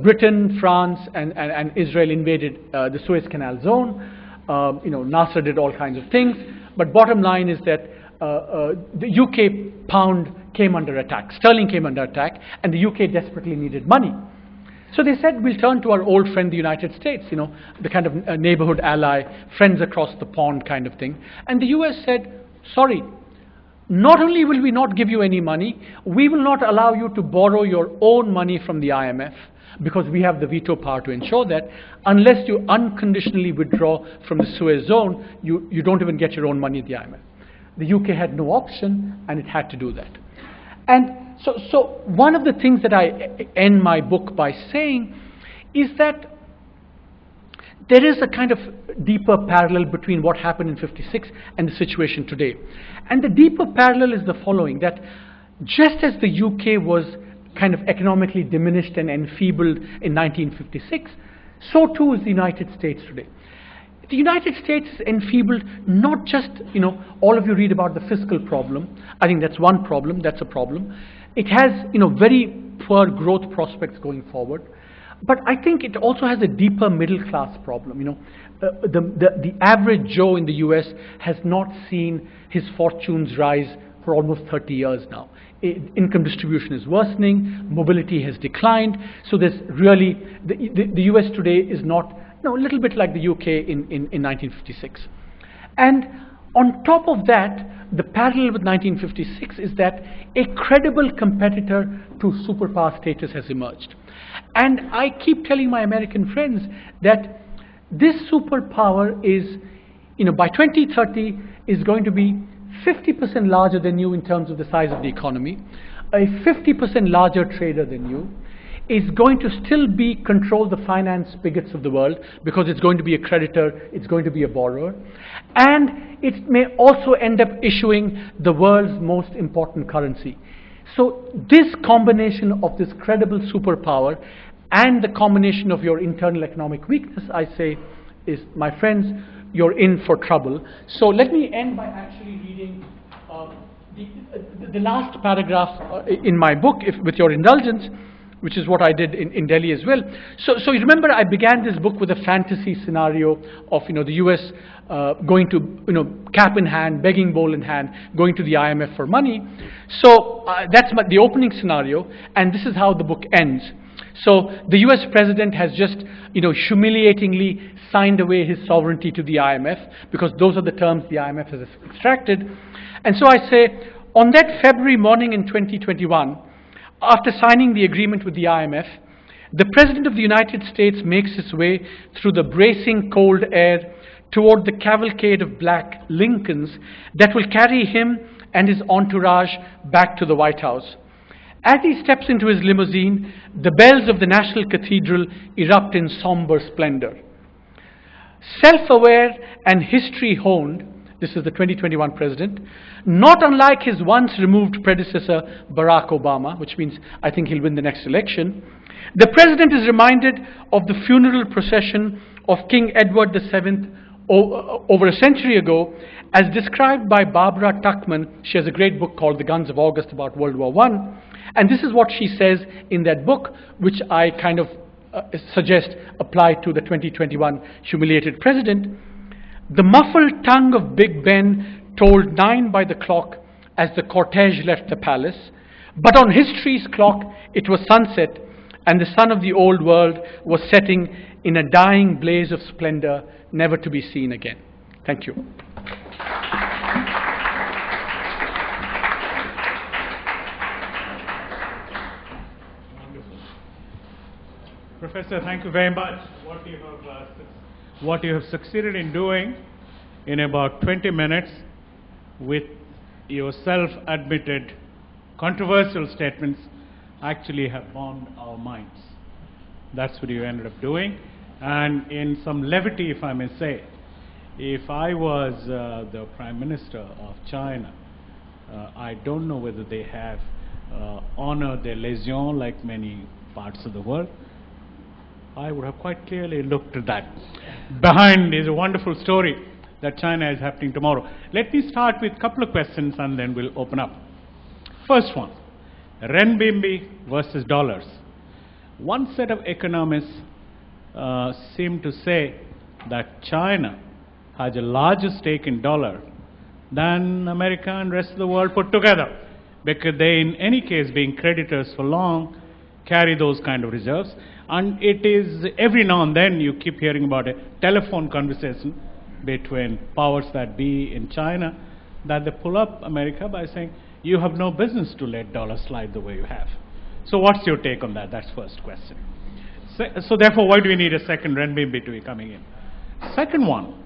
[SPEAKER 3] Britain, France, and Israel invaded the Suez Canal zone. Nasser did all kinds of things. But bottom line is that the UK pound came under attack, sterling came under attack, and the UK desperately needed money. So they said, we'll turn to our old friend, the United States, the kind of neighborhood ally, friends across the pond kind of thing. And the US said, sorry, not only will we not give you any money, we will not allow you to borrow your own money from the IMF, because we have the veto power to ensure that unless you unconditionally withdraw from the Suez zone, you don't even get your own money at the IMF. The UK had no option, and it had to do that. And so one of the things that I end my book by saying is that there is a kind of deeper parallel between what happened in '56 and the situation today. And the deeper parallel is the following, that just as the UK was kind of economically diminished and enfeebled in 1956, so too is the United States today. The United States is enfeebled, not just, all of you read about the fiscal problem. I think that's one problem, that's a problem. It has, very poor growth prospects going forward. But I think it also has a deeper middle class problem. The average Joe in the US has not seen his fortunes rise for almost 30 years now. Income distribution is worsening, mobility has declined. So there's really, the US today is not, a little bit like the UK in 1956. And on top of that, the parallel with 1956 is that a credible competitor to superpower status has emerged. And I keep telling my American friends that this superpower is, by 2030 is going to be 50% larger than you in terms of the size of the economy, a 50% larger trader than you, is going to still control the finance spigots of the world, because it's going to be a creditor, it's going to be a borrower, and it may also end up issuing the world's most important currency. So this combination of this credible superpower and the combination of your internal economic weakness, I say, is, my friends, you're in for trouble. So let me end by actually reading the last paragraph in my book, with your indulgence, which is what I did in Delhi as well. So you remember I began this book with a fantasy scenario of the U.S. Going to cap in hand, begging bowl in hand, going to the IMF for money. So that's the opening scenario, and this is how the book ends. So the U.S. president has just humiliatingly signed away his sovereignty to the IMF, because those are the terms the IMF has extracted. And so I say, on that February morning in 2021, after signing the agreement with the IMF, the President of the United States makes his way through the bracing cold air toward the cavalcade of black Lincolns that will carry him and his entourage back to the White House. As he steps into his limousine, the bells of the National Cathedral erupt in somber splendor. Self-aware and history-honed, this is the 2021 president, not unlike his once removed predecessor, Barack Obama, which means I think he'll win the next election, the president is reminded of the funeral procession of King Edward VII over a century ago, as described by Barbara Tuchman. She has a great book called The Guns of August about World War I. And this is what she says in that book, which I kind of suggest apply to the 2021 humiliated president. The muffled tongue of Big Ben told 9 by the clock as the cortege left the palace, but on history's clock it was sunset, and the sun of the old world was setting in a dying blaze of splendor never to be seen again. Thank you.
[SPEAKER 2] Professor, thank you very much. What you have succeeded in doing in about 20 minutes with your self-admitted controversial statements actually have bombed our minds. That's what you ended up doing. And in some levity, if I may say, if I was the Prime Minister of China, I don't know whether they have honor des légions like many parts of the world. I would have quite clearly looked at that. Behind is a wonderful story that China is happening tomorrow. Let me start with a couple of questions and then we'll open up. First one, renminbi versus dollars. One set of economists seem to say that China has a larger stake in dollar than America and rest of the world put together, because they, in any case, being creditors for long, carry those kind of reserves. And it is every now and then you keep hearing about a telephone conversation between powers that be in China that they pull up America by saying, you have no business to let dollar slide the way you have. So what's your take on that? That's first question. So therefore, why do we need a second renminbi to be coming in? Second one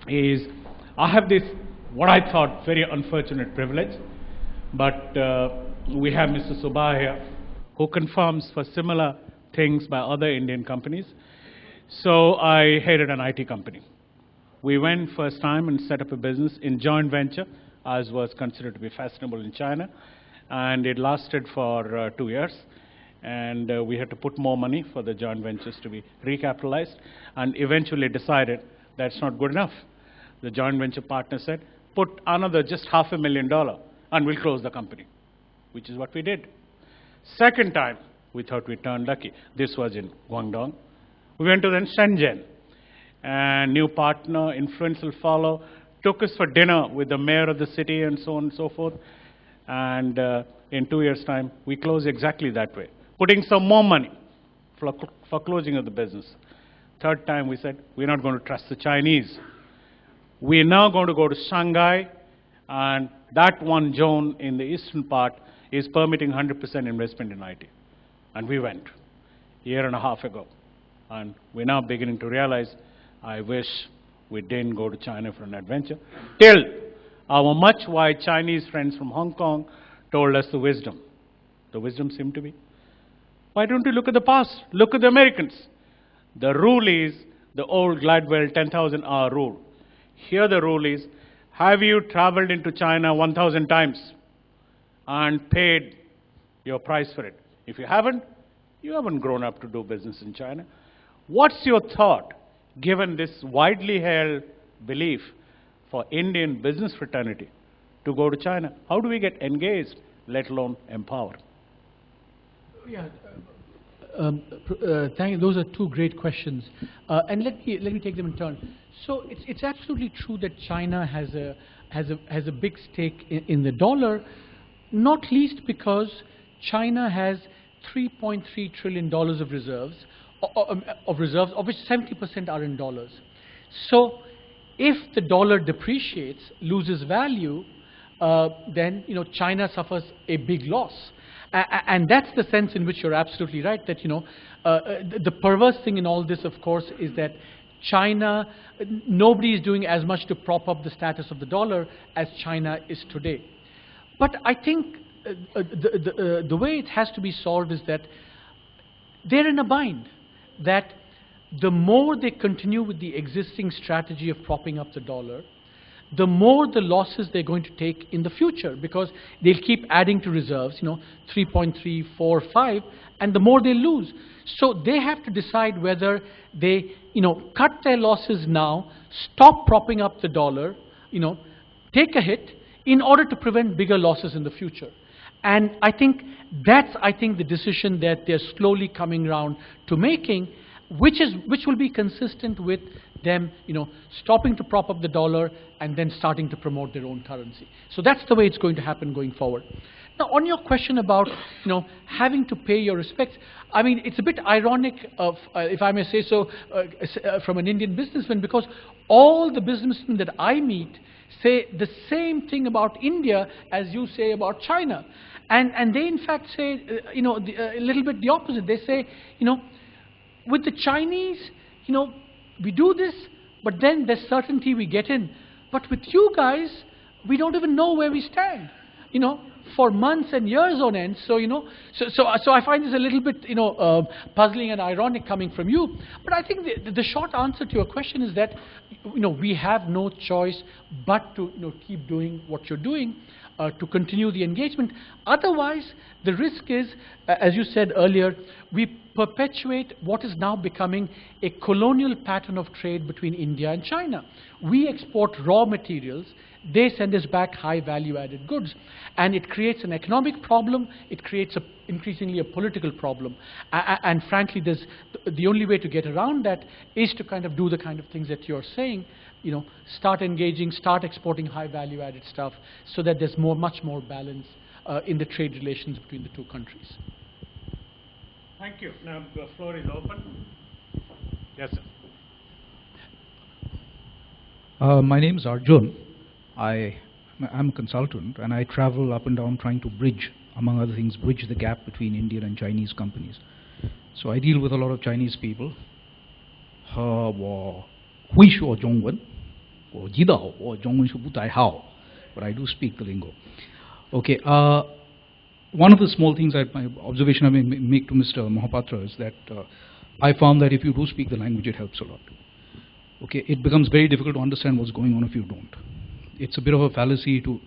[SPEAKER 2] is, I have this, what I thought, very unfortunate privilege, but we have Mr. Subha here, who confirms for similar things by other Indian companies. So I headed an IT company. We went first time and set up a business in joint venture, as was considered to be fashionable in China, and it lasted for 2 years. And we had to put more money for the joint ventures to be recapitalized, and eventually decided that's not good enough. The joint venture partner said, put another just $500,000 and we'll close the company, which is what we did. Second time, we thought we turned lucky. This was in Guangdong. We went to then Shenzhen, and new partner, influential fellow, took us for dinner with the mayor of the city and so on and so forth. And in 2 years' time, we closed exactly that way, putting some more money for closing of the business. Third time, we said, we're not going to trust the Chinese. We're now going to go to Shanghai, and that one zone in the eastern part is permitting 100% investment in IT. And we went a year and a half ago. And we're now beginning to realize, I wish we didn't go to China for an adventure, till our much wide Chinese friends from Hong Kong told us the wisdom. The wisdom seemed to be, why don't you look at the past? Look at the Americans. The rule is the old Gladwell 10,000-hour rule. Here the rule is, have you traveled into China 1,000 times and paid your price for it? If you haven't grown up to do business in China. What's your thought given this widely held belief for Indian business fraternity to go to China? How do we get engaged, let alone empowered?
[SPEAKER 3] Yeah, thank you. Those are two great questions, and let me take them in turn. So it's absolutely true that China has a big stake in the dollar, not least because China has $3.3 trillion of reserves, of which 70% are in dollars. So if the dollar depreciates, loses value, then China suffers a big loss. And that's the sense in which you're absolutely right, that the perverse thing in all this, of course, is that China, nobody is doing as much to prop up the status of the dollar as China is today. But I think the way it has to be solved is that they're in a bind, that the more they continue with the existing strategy of propping up the dollar, the more the losses they're going to take in the future, because they'll keep adding to reserves, 3.3, 4, 5, and the more they lose. So they have to decide whether they, cut their losses now, stop propping up the dollar, take a hit in order to prevent bigger losses in the future. And I think that's, the decision that they're slowly coming around to making, which will be consistent with them, stopping to prop up the dollar and then starting to promote their own currency. So that's the way it's going to happen going forward. Now, on your question about, having to pay your respects, it's a bit ironic, if I may say so, from an Indian businessman, because all the businessmen that I meet say the same thing about India as you say about China. And they, in fact, say, a little bit the opposite. They say, with the Chinese, we do this, but then there's certainty we get in. But with you guys, we don't even know where we stand, for months and years on end. So, so I find this a little bit, puzzling and ironic coming from you. But I think the short answer to your question is that, we have no choice but to, keep doing what you're doing, to continue the engagement. Otherwise, the risk is, as you said earlier, we perpetuate what is now becoming a colonial pattern of trade between India and China. We export raw materials, they send us back high value added goods, and it creates an economic problem, it creates increasingly a political problem. And frankly, the only way to get around that is to kind of do the kind of things that you're saying, start engaging, start exporting high value added stuff, so that there's much more balance in the trade relations between the two countries.
[SPEAKER 2] Thank you. Now the floor is open. Yes, sir.
[SPEAKER 4] My name is Arjun. I'm a consultant, and I travel up and down trying to bridge, among other things, bridge the gap between Indian and Chinese companies. So I deal with a lot of Chinese people. But I do speak the lingo. Okay. One of the small things, my observation I may make to Mr. Mohapatra is that I found that if you do speak the language, it helps a lot. Okay, it becomes very difficult to understand what's going on if you don't. It's a bit of a fallacy to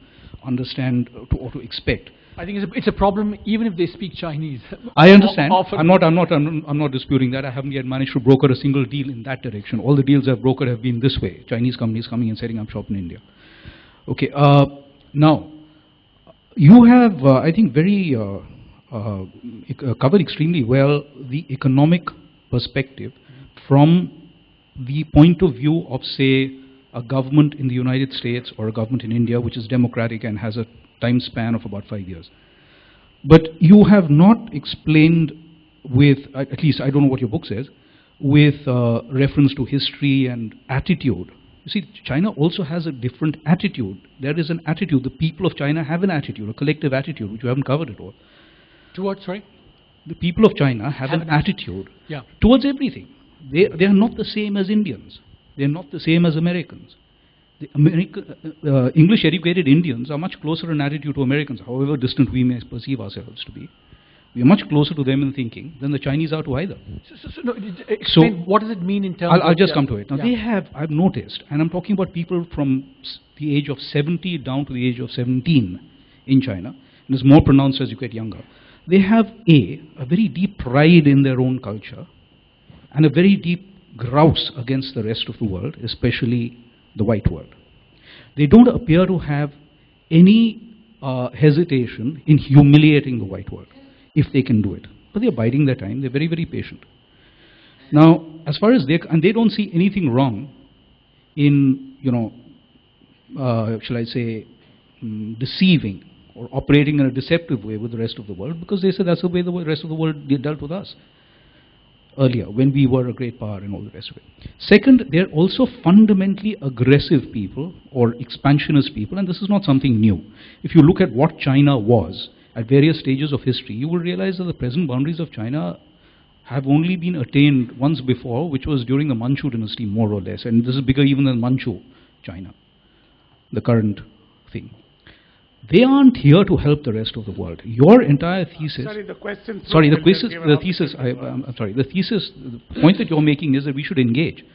[SPEAKER 4] understand or to expect.
[SPEAKER 3] I think it's a problem even if they speak Chinese.
[SPEAKER 4] I understand. I'm not disputing that. I haven't yet managed to broker a single deal in that direction. All the deals I've brokered have been this way: Chinese companies coming and setting up shop in India. Okay. Now, you have, I think, very covered extremely well the economic perspective from the point of view of, say, a government in the United States or a government in India which is democratic and has a time span of about 5 years. But you have not explained with, at least I don't know what your book says, with reference to history and attitude. You see, China also has a different attitude. There is an attitude. The people of China have an attitude, a collective attitude, which you haven't covered at all.
[SPEAKER 3] Towards, sorry?
[SPEAKER 4] The people of China have an attitude towards everything. They are not the same as Indians. They are not the same as Americans. The English-educated Indians are much closer in attitude to Americans, however distant we may perceive ourselves to be. We are much closer to them in thinking than the Chinese are to either.
[SPEAKER 3] Explain, what does it mean in terms of...
[SPEAKER 4] I'll just come to it. Now, they have, I've noticed, and I'm talking about people from the age of 70 down to the age of 17 in China, and it's more pronounced as you get younger. They have, a very deep pride in their own culture, and a very deep grouse against the rest of the world, especially the white world. They don't appear to have any hesitation in humiliating the white world, if they can do it. But they're biding their time. They're very, very patient. Now, as far as they don't see anything wrong in, shall I say, deceiving or operating in a deceptive way with the rest of the world, because they say that's the way the rest of the world dealt with us earlier, when we were a great power and all the rest of it. Second, they're also fundamentally aggressive people or expansionist people, and this is not something new. If you look at what China was at various stages of history, you will realize that the present boundaries of China have only been attained once before, which was during the Manchu dynasty, more or less, and this is bigger even than Manchu China, the current thing. They aren't here to help the rest of the world. Your entire thesis...
[SPEAKER 2] Sorry, the question...
[SPEAKER 4] Sorry, the point that you're making is that we should engage.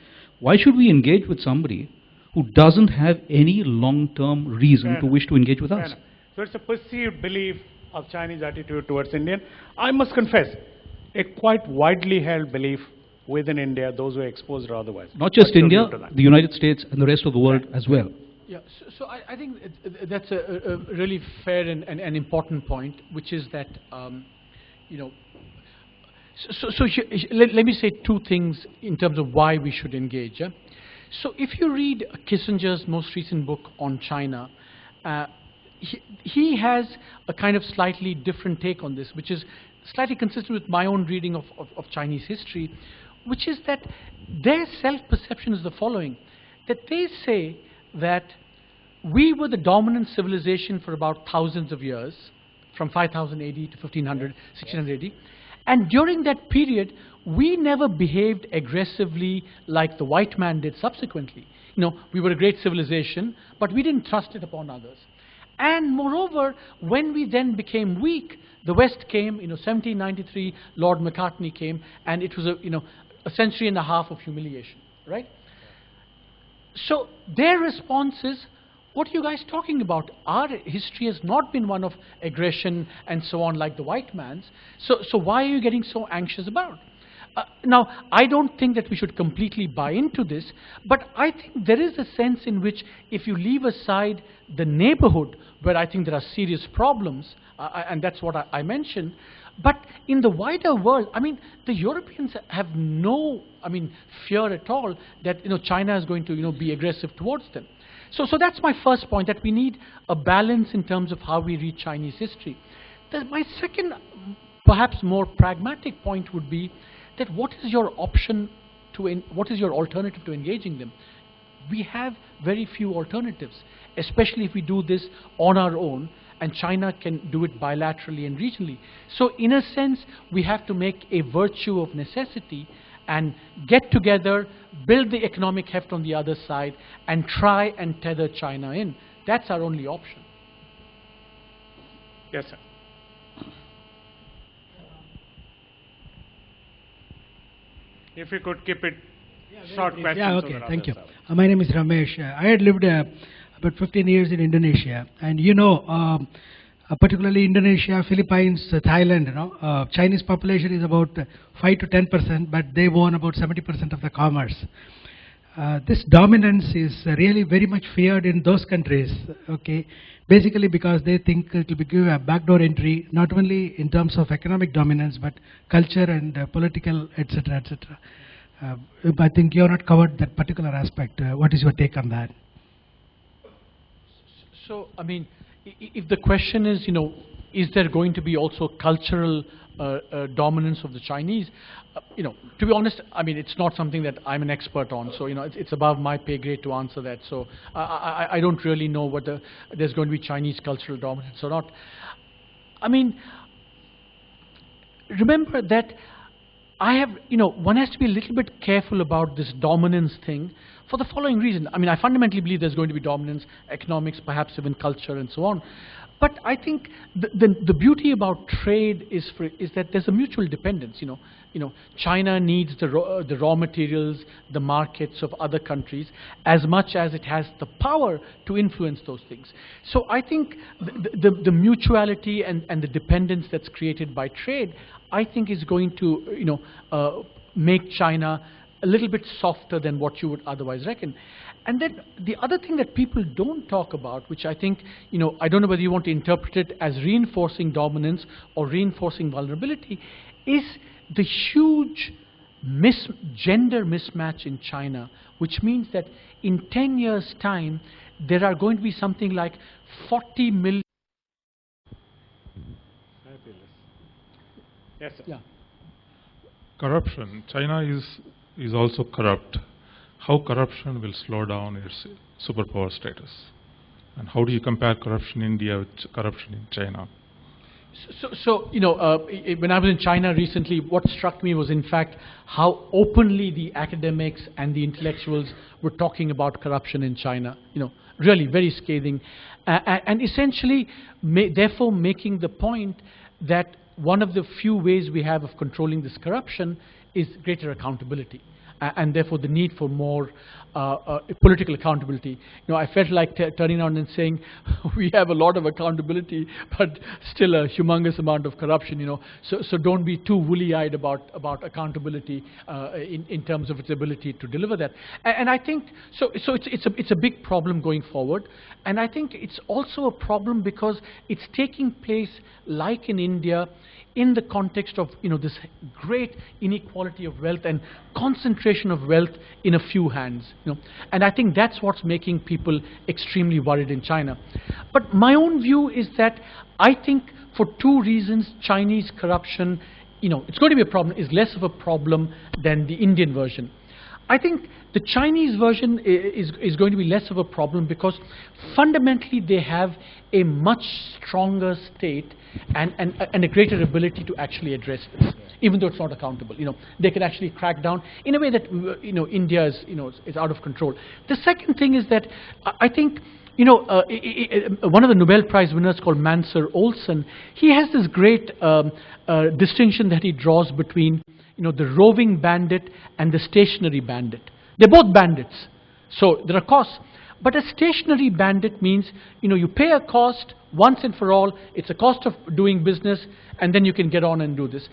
[SPEAKER 4] Why should we engage with somebody who doesn't have any long-term reason to wish to engage with us?
[SPEAKER 2] So it's a perceived belief of Chinese attitude towards Indian. I must confess, a quite widely held belief within India, those who are exposed or otherwise.
[SPEAKER 4] Not just India, the United States and the rest of the world as well.
[SPEAKER 3] Yeah, so I think that's a really fair and important point, which is that, let me say two things in terms of why we should engage. Yeah? So if you read Kissinger's most recent book on China, he has a kind of slightly different take on this, which is slightly consistent with my own reading of Chinese history, which is that their self-perception is the following, that they say that we were the dominant civilization for about thousands of years, from 5000 AD to 1500, 1600 AD. And during that period, we never behaved aggressively like the white man did subsequently. We were a great civilization, but we didn't trust it upon others. And moreover, when we then became weak, the West came, 1793, Lord Macartney came, and it was a century and a half of humiliation, right? So their response is, what are you guys talking about? Our history has not been one of aggression and so on like the white man's. So why are you getting so anxious about? Now, I don't think that we should completely buy into this, but I think there is a sense in which if you leave aside the neighborhood where I think there are serious problems, and that's what I mentioned, but in the wider world, the Europeans have no, fear at all that, China is going to, be aggressive towards them. So that's my first point, that we need a balance in terms of how we read Chinese history. My second, perhaps more pragmatic point would be that what is your option what is your alternative to engaging them? We have very few alternatives, especially if we do this on our own, and China can do it bilaterally and regionally. So in a sense, we have to make a virtue of necessity and get together, build the economic heft on the other side, and try and tether China in. That's our only option. Yes, sir. If you could keep it short question.
[SPEAKER 5] Yeah, okay, thank you. My name is Ramesh. I had lived about 15 years in Indonesia, and particularly Indonesia, Philippines, Thailand, Chinese population is about 5 to 10%, but they own about 70% of the commerce. This dominance is really very much feared in those countries, okay, basically because they think it will give a backdoor entry, not only in terms of economic dominance, but culture and political, etc., etc. I think you have not covered that particular aspect. What is your take on that?
[SPEAKER 3] So, if the question is, is there going to be also cultural dominance of the Chinese? To be honest, it's not something that I'm an expert on. So, it's above my pay grade to answer that. So, I don't really know whether there's going to be Chinese cultural dominance or not. Remember that one has to be a little bit careful about this dominance thing for the following reason. I fundamentally believe there's going to be dominance, economics, perhaps even culture and so on. But I think the beauty about trade is that there's a mutual dependence. China needs the raw materials, the markets of other countries as much as it has the power to influence those things. So I think the mutuality and the dependence that's created by trade, I think is going to make China a little bit softer than what you would otherwise reckon. And then the other thing that people don't talk about, which I think, I don't know whether you want to interpret it as reinforcing dominance or reinforcing vulnerability, is the huge gender mismatch in China, which means that in 10 years' time, there are going to be something like 40 million.
[SPEAKER 2] Yes, sir.
[SPEAKER 3] Yeah.
[SPEAKER 6] Corruption. China is also corrupt. How corruption will slow down its superpower status? And how do you compare corruption in India with corruption in China?
[SPEAKER 3] So when I was in China recently, what struck me was, in fact, how openly the academics and the intellectuals were talking about corruption in China. Really very scathing, and essentially, therefore, making the point that one of the few ways we have of controlling this corruption is greater accountability, and therefore the need for more political accountability. I felt like turning around and saying, we have a lot of accountability, but still a humongous amount of corruption. So don't be too woolly-eyed about accountability in terms of its ability to deliver that. And I think so. It's a big problem going forward, and I think it's also a problem because it's taking place, like in India, in the context of this great inequality of wealth and concentration of wealth in a few hands. And I think that's what's making people extremely worried in China. But my own view is that I think for two reasons, Chinese corruption, it's going to be a problem, is less of a problem than the Indian version. I think the Chinese version is going to be less of a problem because fundamentally they have a much stronger state and a greater ability to actually address this, even though it's not accountable. They can actually crack down in a way that India is out of control. The second thing is that I think one of the Nobel Prize winners called Mansur Olson, he has this great distinction that he draws between the roving bandit and the stationary bandit. They're both bandits, so there are costs. But a stationary bandit means, you pay a cost once and for all. It's a cost of doing business, and then you can get on and do this.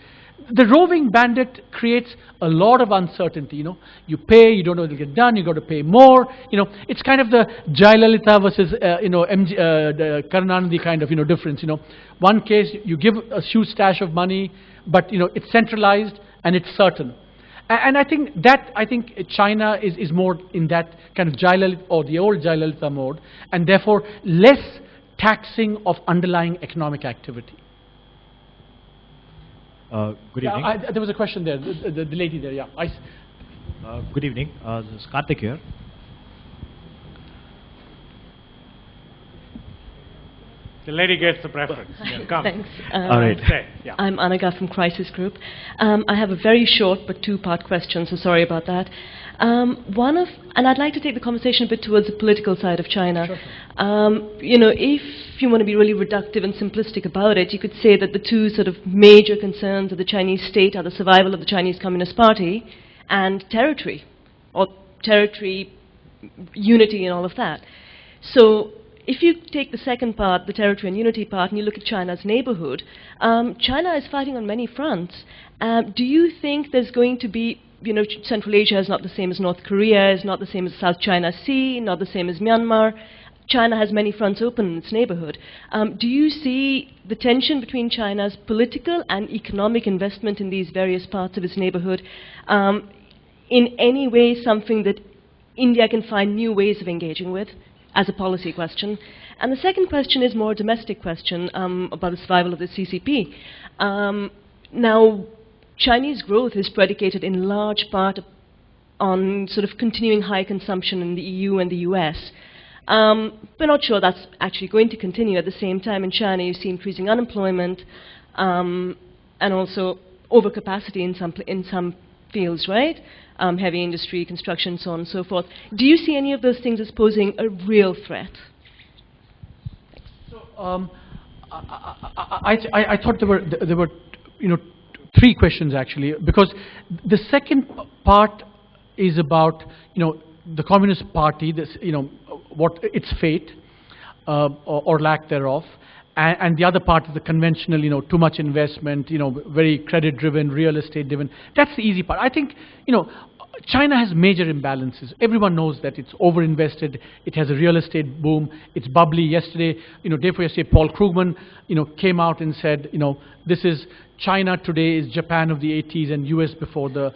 [SPEAKER 3] The roving bandit creates a lot of uncertainty. You pay, you don't know it'll get done. You got to pay more. It's kind of the Jayalalitha versus the Karunanidhi kind of difference. One case you give a huge stash of money, but it's centralized and it's certain. And I think China is more in that kind of Jayalalitha or the old Jayalalitha mode, and therefore less taxing of underlying economic activity.
[SPEAKER 7] Good evening.
[SPEAKER 3] There was a question there, the lady there, yeah.
[SPEAKER 7] Good evening. This is Karthik here.
[SPEAKER 2] The lady gets the preference. Yeah, come.
[SPEAKER 8] Thanks.
[SPEAKER 7] All right.
[SPEAKER 2] Yeah.
[SPEAKER 8] I'm Nagar from Crisis Group. I have a very short but two-part question, so sorry about that. And I'd like to take the conversation a bit towards the political side of China.
[SPEAKER 3] Sure.
[SPEAKER 8] If you want to be really reductive and simplistic about it, you could say that the two sort of major concerns of the Chinese state are the survival of the Chinese Communist Party and territory, or territory unity and all of that. So if you take the second part, the territory and unity part, and you look at China's neighborhood, China is fighting on many fronts. Do you think there's going to be, Central Asia is not the same as North Korea, is not the same as South China Sea, not the same as Myanmar. China has many fronts open in its neighborhood. Do you see the tension between China's political and economic investment in these various parts of its neighborhood in any way something that India can find new ways of engaging with as a policy question? And the second question is more a domestic question about the survival of the CCP. Now, Chinese growth is predicated in large part on sort of continuing high consumption in the EU and the US. We're not sure that's actually going to continue. At the same time, in China, you see increasing unemployment and also overcapacity in some fields, right? Heavy industry, construction, so on and so forth. Do you see any of those things as posing a real threat?
[SPEAKER 3] So I thought there were three questions actually, because the second part is about the Communist Party, this what its fate or lack thereof, and the other part is the conventional too much investment, very credit driven, real estate driven. That's the easy part. I think China has major imbalances. Everyone knows that it's overinvested. It has a real estate boom. It's bubbly. Yesterday, day before yesterday, Paul Krugman, came out and said, this is China today is Japan of the 80s and US before the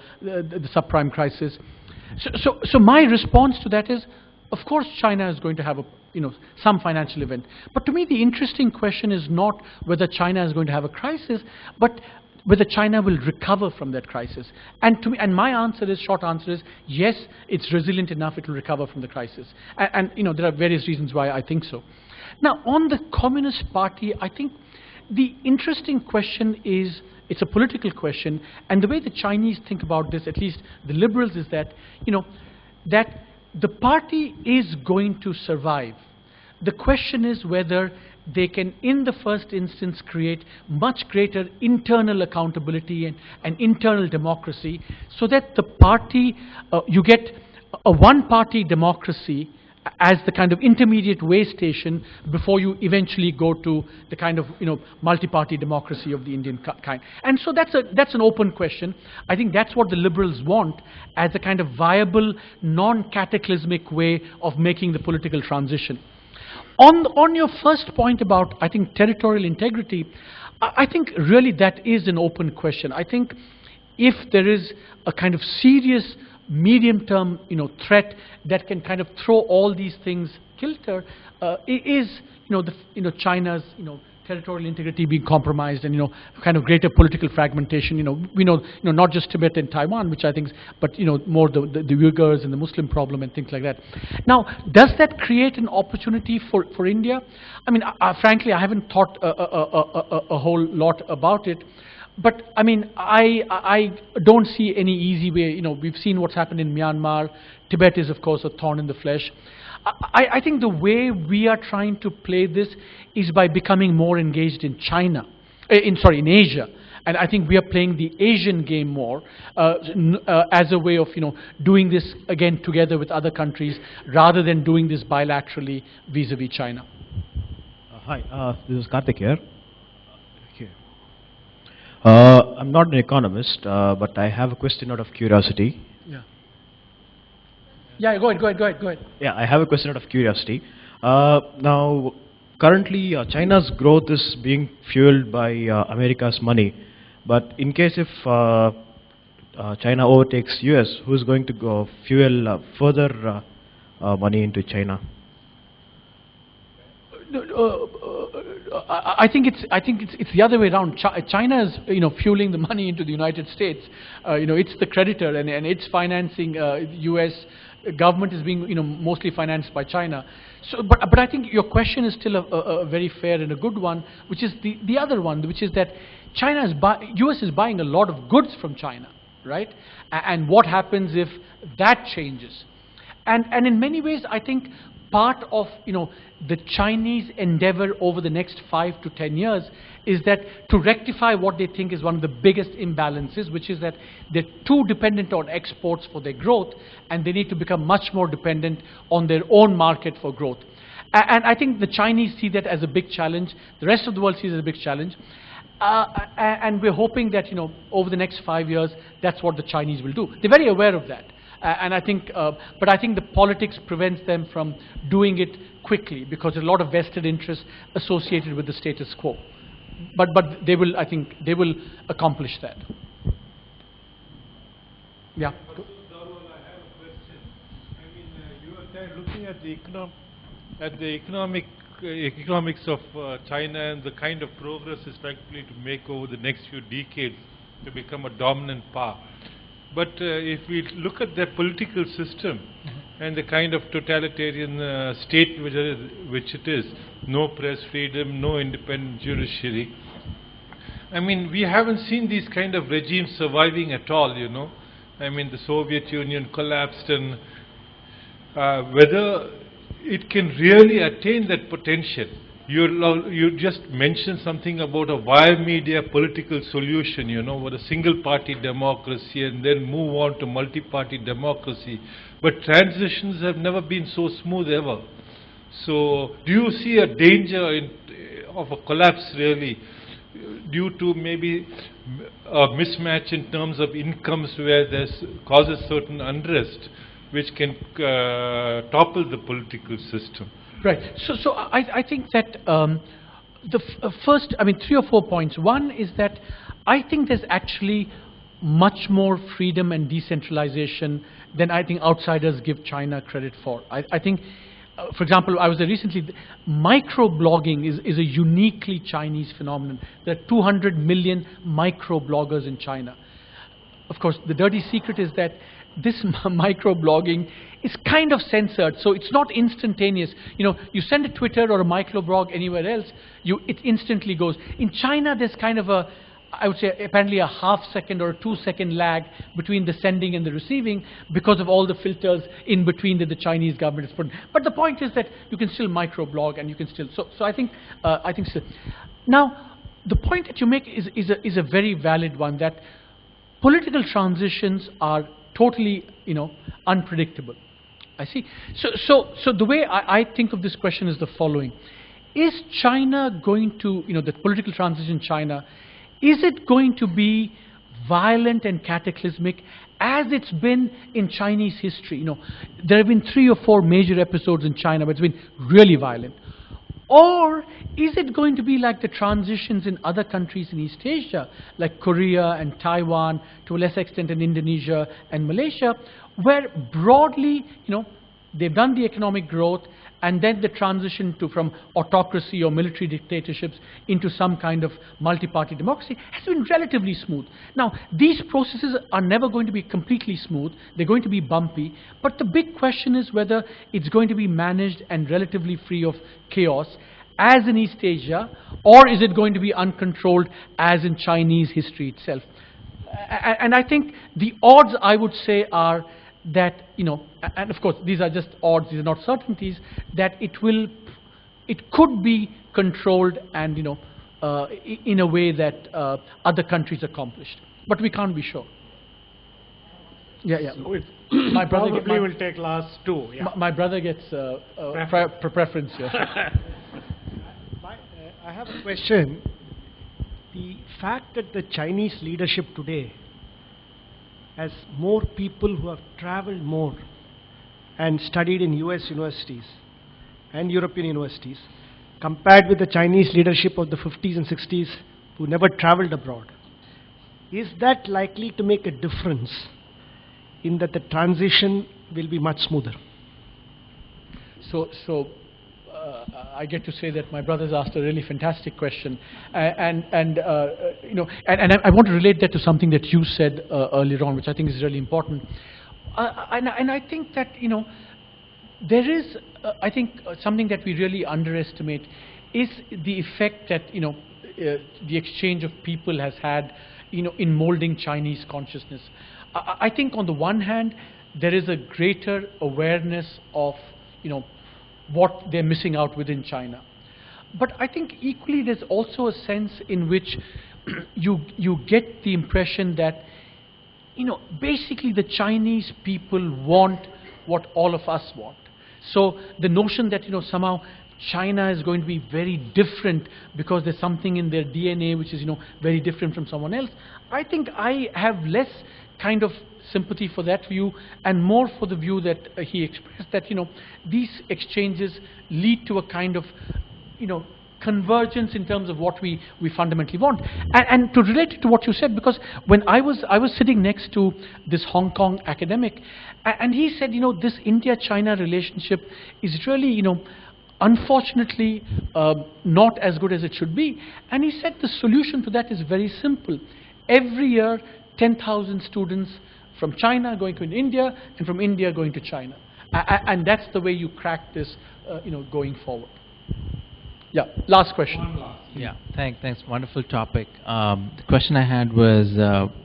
[SPEAKER 3] subprime crisis. So my response to that is, of course, China is going to have some financial event. But to me, the interesting question is not whether China is going to have a crisis, but whether China will recover from that crisis. And to me, and my short answer is, yes, it's resilient enough, it will recover from the crisis. And there are various reasons why I think so. Now, on the Communist Party, I think the interesting question is, it's a political question, and the way the Chinese think about this, at least the liberals, is that, that the party is going to survive. The question is whether they can, in the first instance, create much greater internal accountability and internal democracy, so that the party, you get a one-party democracy as the kind of intermediate way station before you eventually go to the kind of multi-party democracy of the Indian kind. And so that's an open question. I think that's what the liberals want as a kind of viable, non-cataclysmic way of making the political transition. On your first point about, I think, territorial integrity, I think really that is an open question. I think if there is a kind of serious medium-term, threat that can kind of throw all these things kilter, is, China's, territorial integrity being compromised, and kind of greater political fragmentation. We know, not just Tibet and Taiwan, which I think, but more the Uyghurs and the Muslim problem and things like that. Now, does that create an opportunity for India? I mean, frankly, I haven't thought a whole lot about it. But I mean, I don't see any easy way. We've seen what's happened in Myanmar. Tibet is, of course, a thorn in the flesh. I think the way we are trying to play this is by becoming more engaged in in Asia. And I think we are playing the Asian game more as a way of, doing this again together with other countries rather than doing this bilaterally vis-a-vis China.
[SPEAKER 7] Hi, this is Karthik here. I'm not an economist, but I have a question out of curiosity.
[SPEAKER 3] Yeah, go ahead.
[SPEAKER 7] Yeah, I have a question out of curiosity. Now, currently, China's growth is being fueled by America's money. But in case if China overtakes US, who's going to fuel further money into China?
[SPEAKER 3] I think it's the other way around. China is fueling the money into the United States. It's the creditor, and it's financing U.S. government is being mostly financed by China. So, but I think your question is still a very fair and a good one, which is the other one, which is that U.S. is buying a lot of goods from China, right? And what happens if that changes? And in many ways, I think part of the Chinese endeavor over the next 5 to 10 years is that to rectify what they think is one of the biggest imbalances, which is that they're too dependent on exports for their growth, and they need to become much more dependent on their own market for growth. And I think the Chinese see that as a big challenge. The rest of the world sees it as a big challenge. And we're hoping that over the next 5 years, that's what the Chinese will do. They're very aware of that. And I think, but I think the politics prevents them from doing it quickly because there's a lot of vested interest associated with the status quo. But they will, I think, they will accomplish that. Yeah.
[SPEAKER 9] I have a question. I mean, you are looking at the economics of China and the kind of progress it's likely to make over the next few decades to become a dominant power. But if we look at their political system and the kind of totalitarian state which it is, no press freedom, no independent judiciary, I mean, we haven't seen these kind of regimes surviving at all, I mean, the Soviet Union collapsed, and whether it can really attain that potential. You just mentioned something about a wire media political solution, with a single party democracy and then move on to multi-party democracy. But transitions have never been so smooth ever. So do you see a danger of a collapse really due to maybe a mismatch in terms of incomes where this causes certain unrest which can topple the political system.
[SPEAKER 3] Right. So I think that first, I mean, 3 or 4 points. One is that I think there's actually much more freedom and decentralization than I think outsiders give China credit for. I think, for example, I was there recently. Microblogging is a uniquely Chinese phenomenon. There are 200 million microbloggers in China. Of course, the dirty secret is that this microblogging is kind of censored, so it's not instantaneous. You know, you send a Twitter or a microblog anywhere else, it instantly goes. In China, there's kind of a, I would say, apparently a half-second or a 2-second lag between the sending and the receiving because of all the filters in between that the Chinese government has put in. But the point is that you can still microblog and you can still. So I think so. Now, the point that you make is a very valid one, that political transitions are totally, unpredictable. I see. So the way I think of this question is the following: is China going to, the political transition in China, is it going to be violent and cataclysmic as it's been in Chinese history? There have been 3 or 4 major episodes in China where it's been really violent. Or is it going to be like the transitions in other countries in East Asia, like Korea and Taiwan, to a lesser extent in Indonesia and Malaysia, where broadly, they've done the economic growth, and then the transition from autocracy or military dictatorships into some kind of multi-party democracy has been relatively smooth. Now, these processes are never going to be completely smooth. They're going to be bumpy. But the big question is whether it's going to be managed and relatively free of chaos, as in East Asia, or is it going to be uncontrolled, as in Chinese history itself. And I think the odds, I would say, are that, and of course these are just odds, these are not certainties, that it could be controlled and, in a way that other countries accomplished. But we can't be sure. Yeah. My brother
[SPEAKER 2] Probably will take last 2. Yeah.
[SPEAKER 3] My brother gets preference here.
[SPEAKER 10] I have a question. The fact that the Chinese leadership today has more people who have traveled more and studied in US universities and European universities compared with the Chinese leadership of the 50s and 60s who never traveled abroad, is that likely to make a difference in that the transition will be much smoother?
[SPEAKER 3] So I get to say that my brother's asked a really fantastic question, and I want to relate that to something that you said earlier on, which I think is really important. And I think that there is, I think something that we really underestimate is the effect that the exchange of people has had in molding Chinese consciousness. I think on the one hand there is a greater awareness of what they're missing out within China. But I think equally there's also a sense in which you get the impression that, basically the Chinese people want what all of us want. So the notion that, somehow China is going to be very different because there's something in their DNA which is, very different from someone else, I think I have less kind of sympathy for that view and more for the view that he expressed, that these exchanges lead to a kind of convergence in terms of what we fundamentally want. And to relate it to what you said, because when I was sitting next to this Hong Kong academic, and he said, this India-China relationship is really, unfortunately not as good as it should be. And he said the solution to that is very simple. Every year 10,000 students from China going to India, and from India going to China, and that's the way you crack this, going forward. Yeah. Last question.
[SPEAKER 11] Yeah. Thanks. Wonderful topic. The question I had was,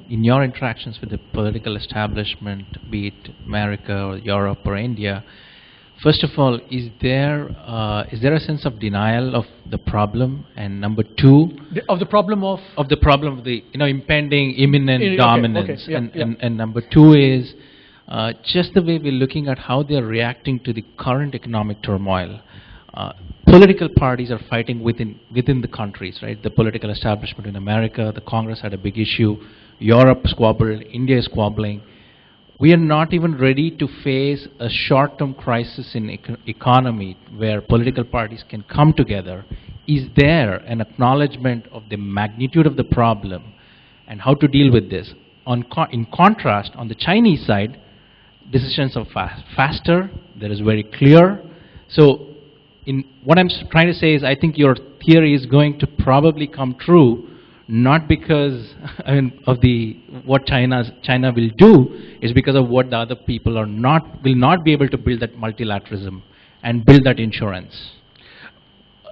[SPEAKER 11] in your interactions with the political establishment, be it America or Europe or India, first of all, is there a sense of denial of the problem? And number 2,
[SPEAKER 3] of the problem of
[SPEAKER 11] the impending imminent dominance.
[SPEAKER 3] Okay.
[SPEAKER 11] And number 2 is just the way we're looking at how they're reacting to the current economic turmoil. political parties are fighting within the countries, right? The political establishment in America, the Congress had a big issue, Europe squabbled, India is squabbling. We are not even ready to face a short-term crisis in economy where political parties can come together. Is there an acknowledgement of the magnitude of the problem and how to deal with this? In contrast, on the Chinese side, decisions are faster, there is very clear. So what I'm trying to say is I think your theory is going to probably come true, not because of what China will do, is because of what the other people will not be able to build that multilateralism and build that insurance.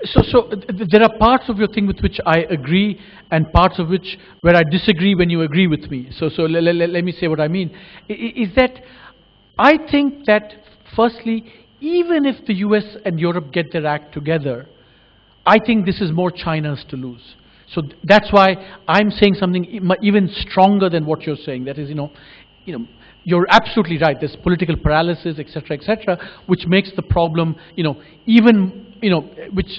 [SPEAKER 3] So there are parts of your thing with which I agree and parts of which where I disagree when you agree with me. So let me say what I mean. Is that I think that firstly, even if the US and Europe get their act together, I think this is more China's to lose. So that's why I'm saying something even stronger than what you're saying. That is, you're absolutely right. There's political paralysis, etc., which makes the problem,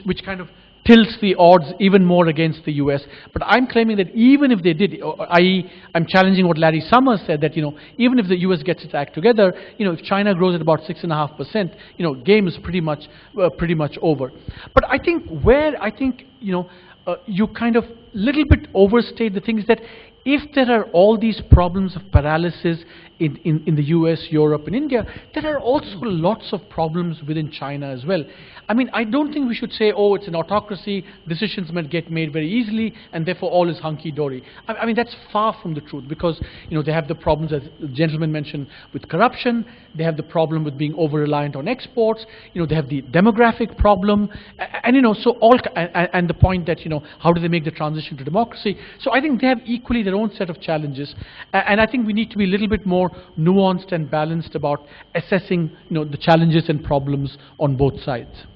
[SPEAKER 3] which kind of tilts the odds even more against the US. But I'm claiming that even if they did, i.e., I'm challenging what Larry Summers said, that even if the US gets its act together, if China grows at about 6.5%, game is pretty much over. But I think you kind of little bit overstate the thing is that if there are all these problems of paralysis in the US, Europe, and India, there are also lots of problems within China as well. I mean, I don't think we should say, oh, it's an autocracy, decisions might get made very easily, and therefore all is hunky-dory. I mean, that's far from the truth, because they have the problems, as the gentleman mentioned, with corruption. They have the problem with being over-reliant on exports. They have the demographic problem, and and the point that how do they make the transition to democracy? So I think they have equally their own set of challenges, and I think we need to be a little bit more nuanced and balanced about assessing the challenges and problems on both sides.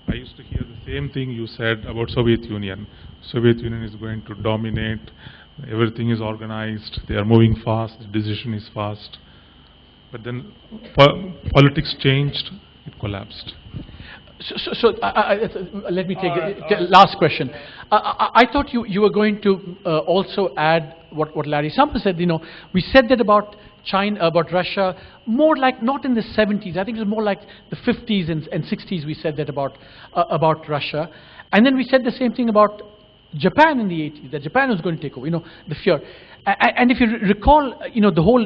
[SPEAKER 6] I used to hear the same thing you said about Soviet Union. Soviet Union is going to dominate, everything is organized, they are moving fast, the decision is fast. But then politics changed, it collapsed.
[SPEAKER 3] So let me take the last question. I thought you were going to also add what Larry Summers said. We said that about China, about Russia, more like not in the 70s. I think it was more like the 50s and 60s. We said that about Russia, and then we said the same thing about Japan in the 80s. That Japan was going to take over. The fear. And if you recall, the whole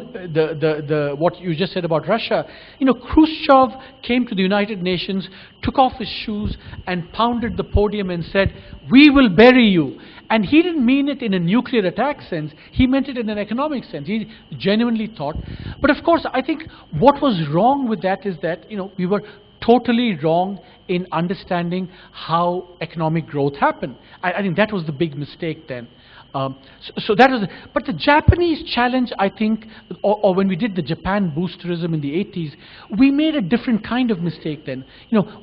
[SPEAKER 3] what you just said about Russia, Khrushchev came to the United Nations, took off his shoes, and pounded the podium and said, "We will bury you." And he didn't mean it in a nuclear attack sense. He meant it in an economic sense. He genuinely thought. But of course, I think what was wrong with that is that we were totally wrong in understanding how economic growth happened. I think that was the big mistake then. So that was, but the Japanese challenge, I think, or when we did the Japan boosterism in the 80s, we made a different kind of mistake then.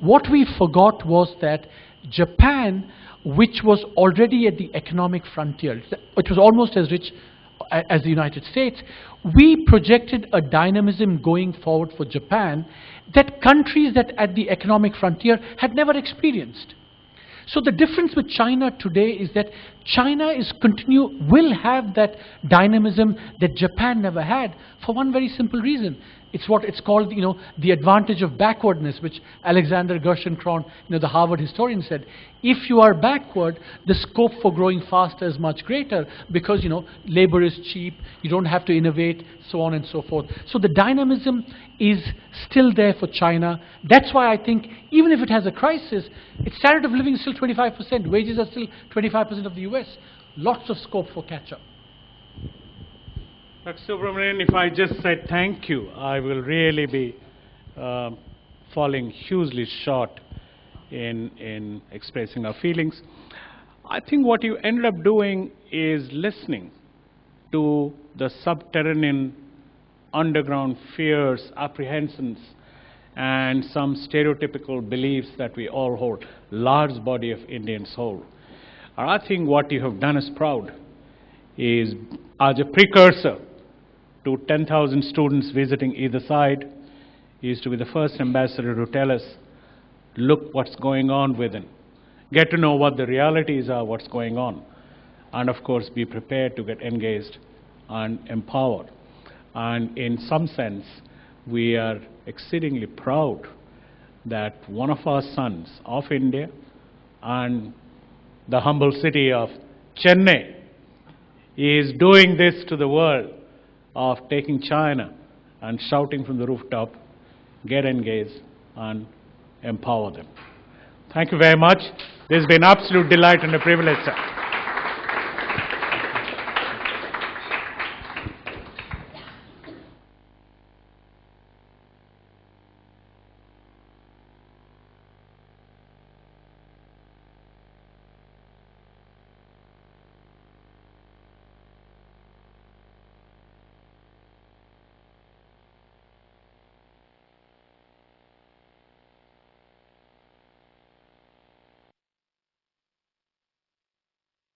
[SPEAKER 3] What we forgot was that Japan, which was already at the economic frontier, it was almost as rich as the United States, we projected a dynamism going forward for Japan that countries that at the economic frontier had never experienced. So the difference with China today is that China will have that dynamism that Japan never had for one very simple reason. It's what it's called, the advantage of backwardness, which Alexander Gerschenkron, the Harvard historian, said. If you are backward, the scope for growing faster is much greater because, labor is cheap, you don't have to innovate, so on and so forth. So the dynamism is still there for China. That's why I think even if it has a crisis, its standard of living is still 25%. Wages are still 25% of the US. Lots of scope for catch-up.
[SPEAKER 2] Dr. Subramanian, if I just said thank you, I will really be falling hugely short in expressing our feelings. I think what you ended up doing is listening to the subterranean underground fears, apprehensions, and some stereotypical beliefs that we all hold, large body of Indians hold. And I think what you have done is proud. is as a precursor to 10,000 students visiting either side. He is to be the first ambassador to tell us, look what's going on within. Get to know what the realities are, what's going on. And of course, be prepared to get engaged and empowered. And in some sense, we are exceedingly proud that one of our sons of India and the humble city of Chennai is doing this to the world of taking China and shouting from the rooftop, get engaged and empower them. Thank you very much. This has been an absolute delight and a privilege, sir.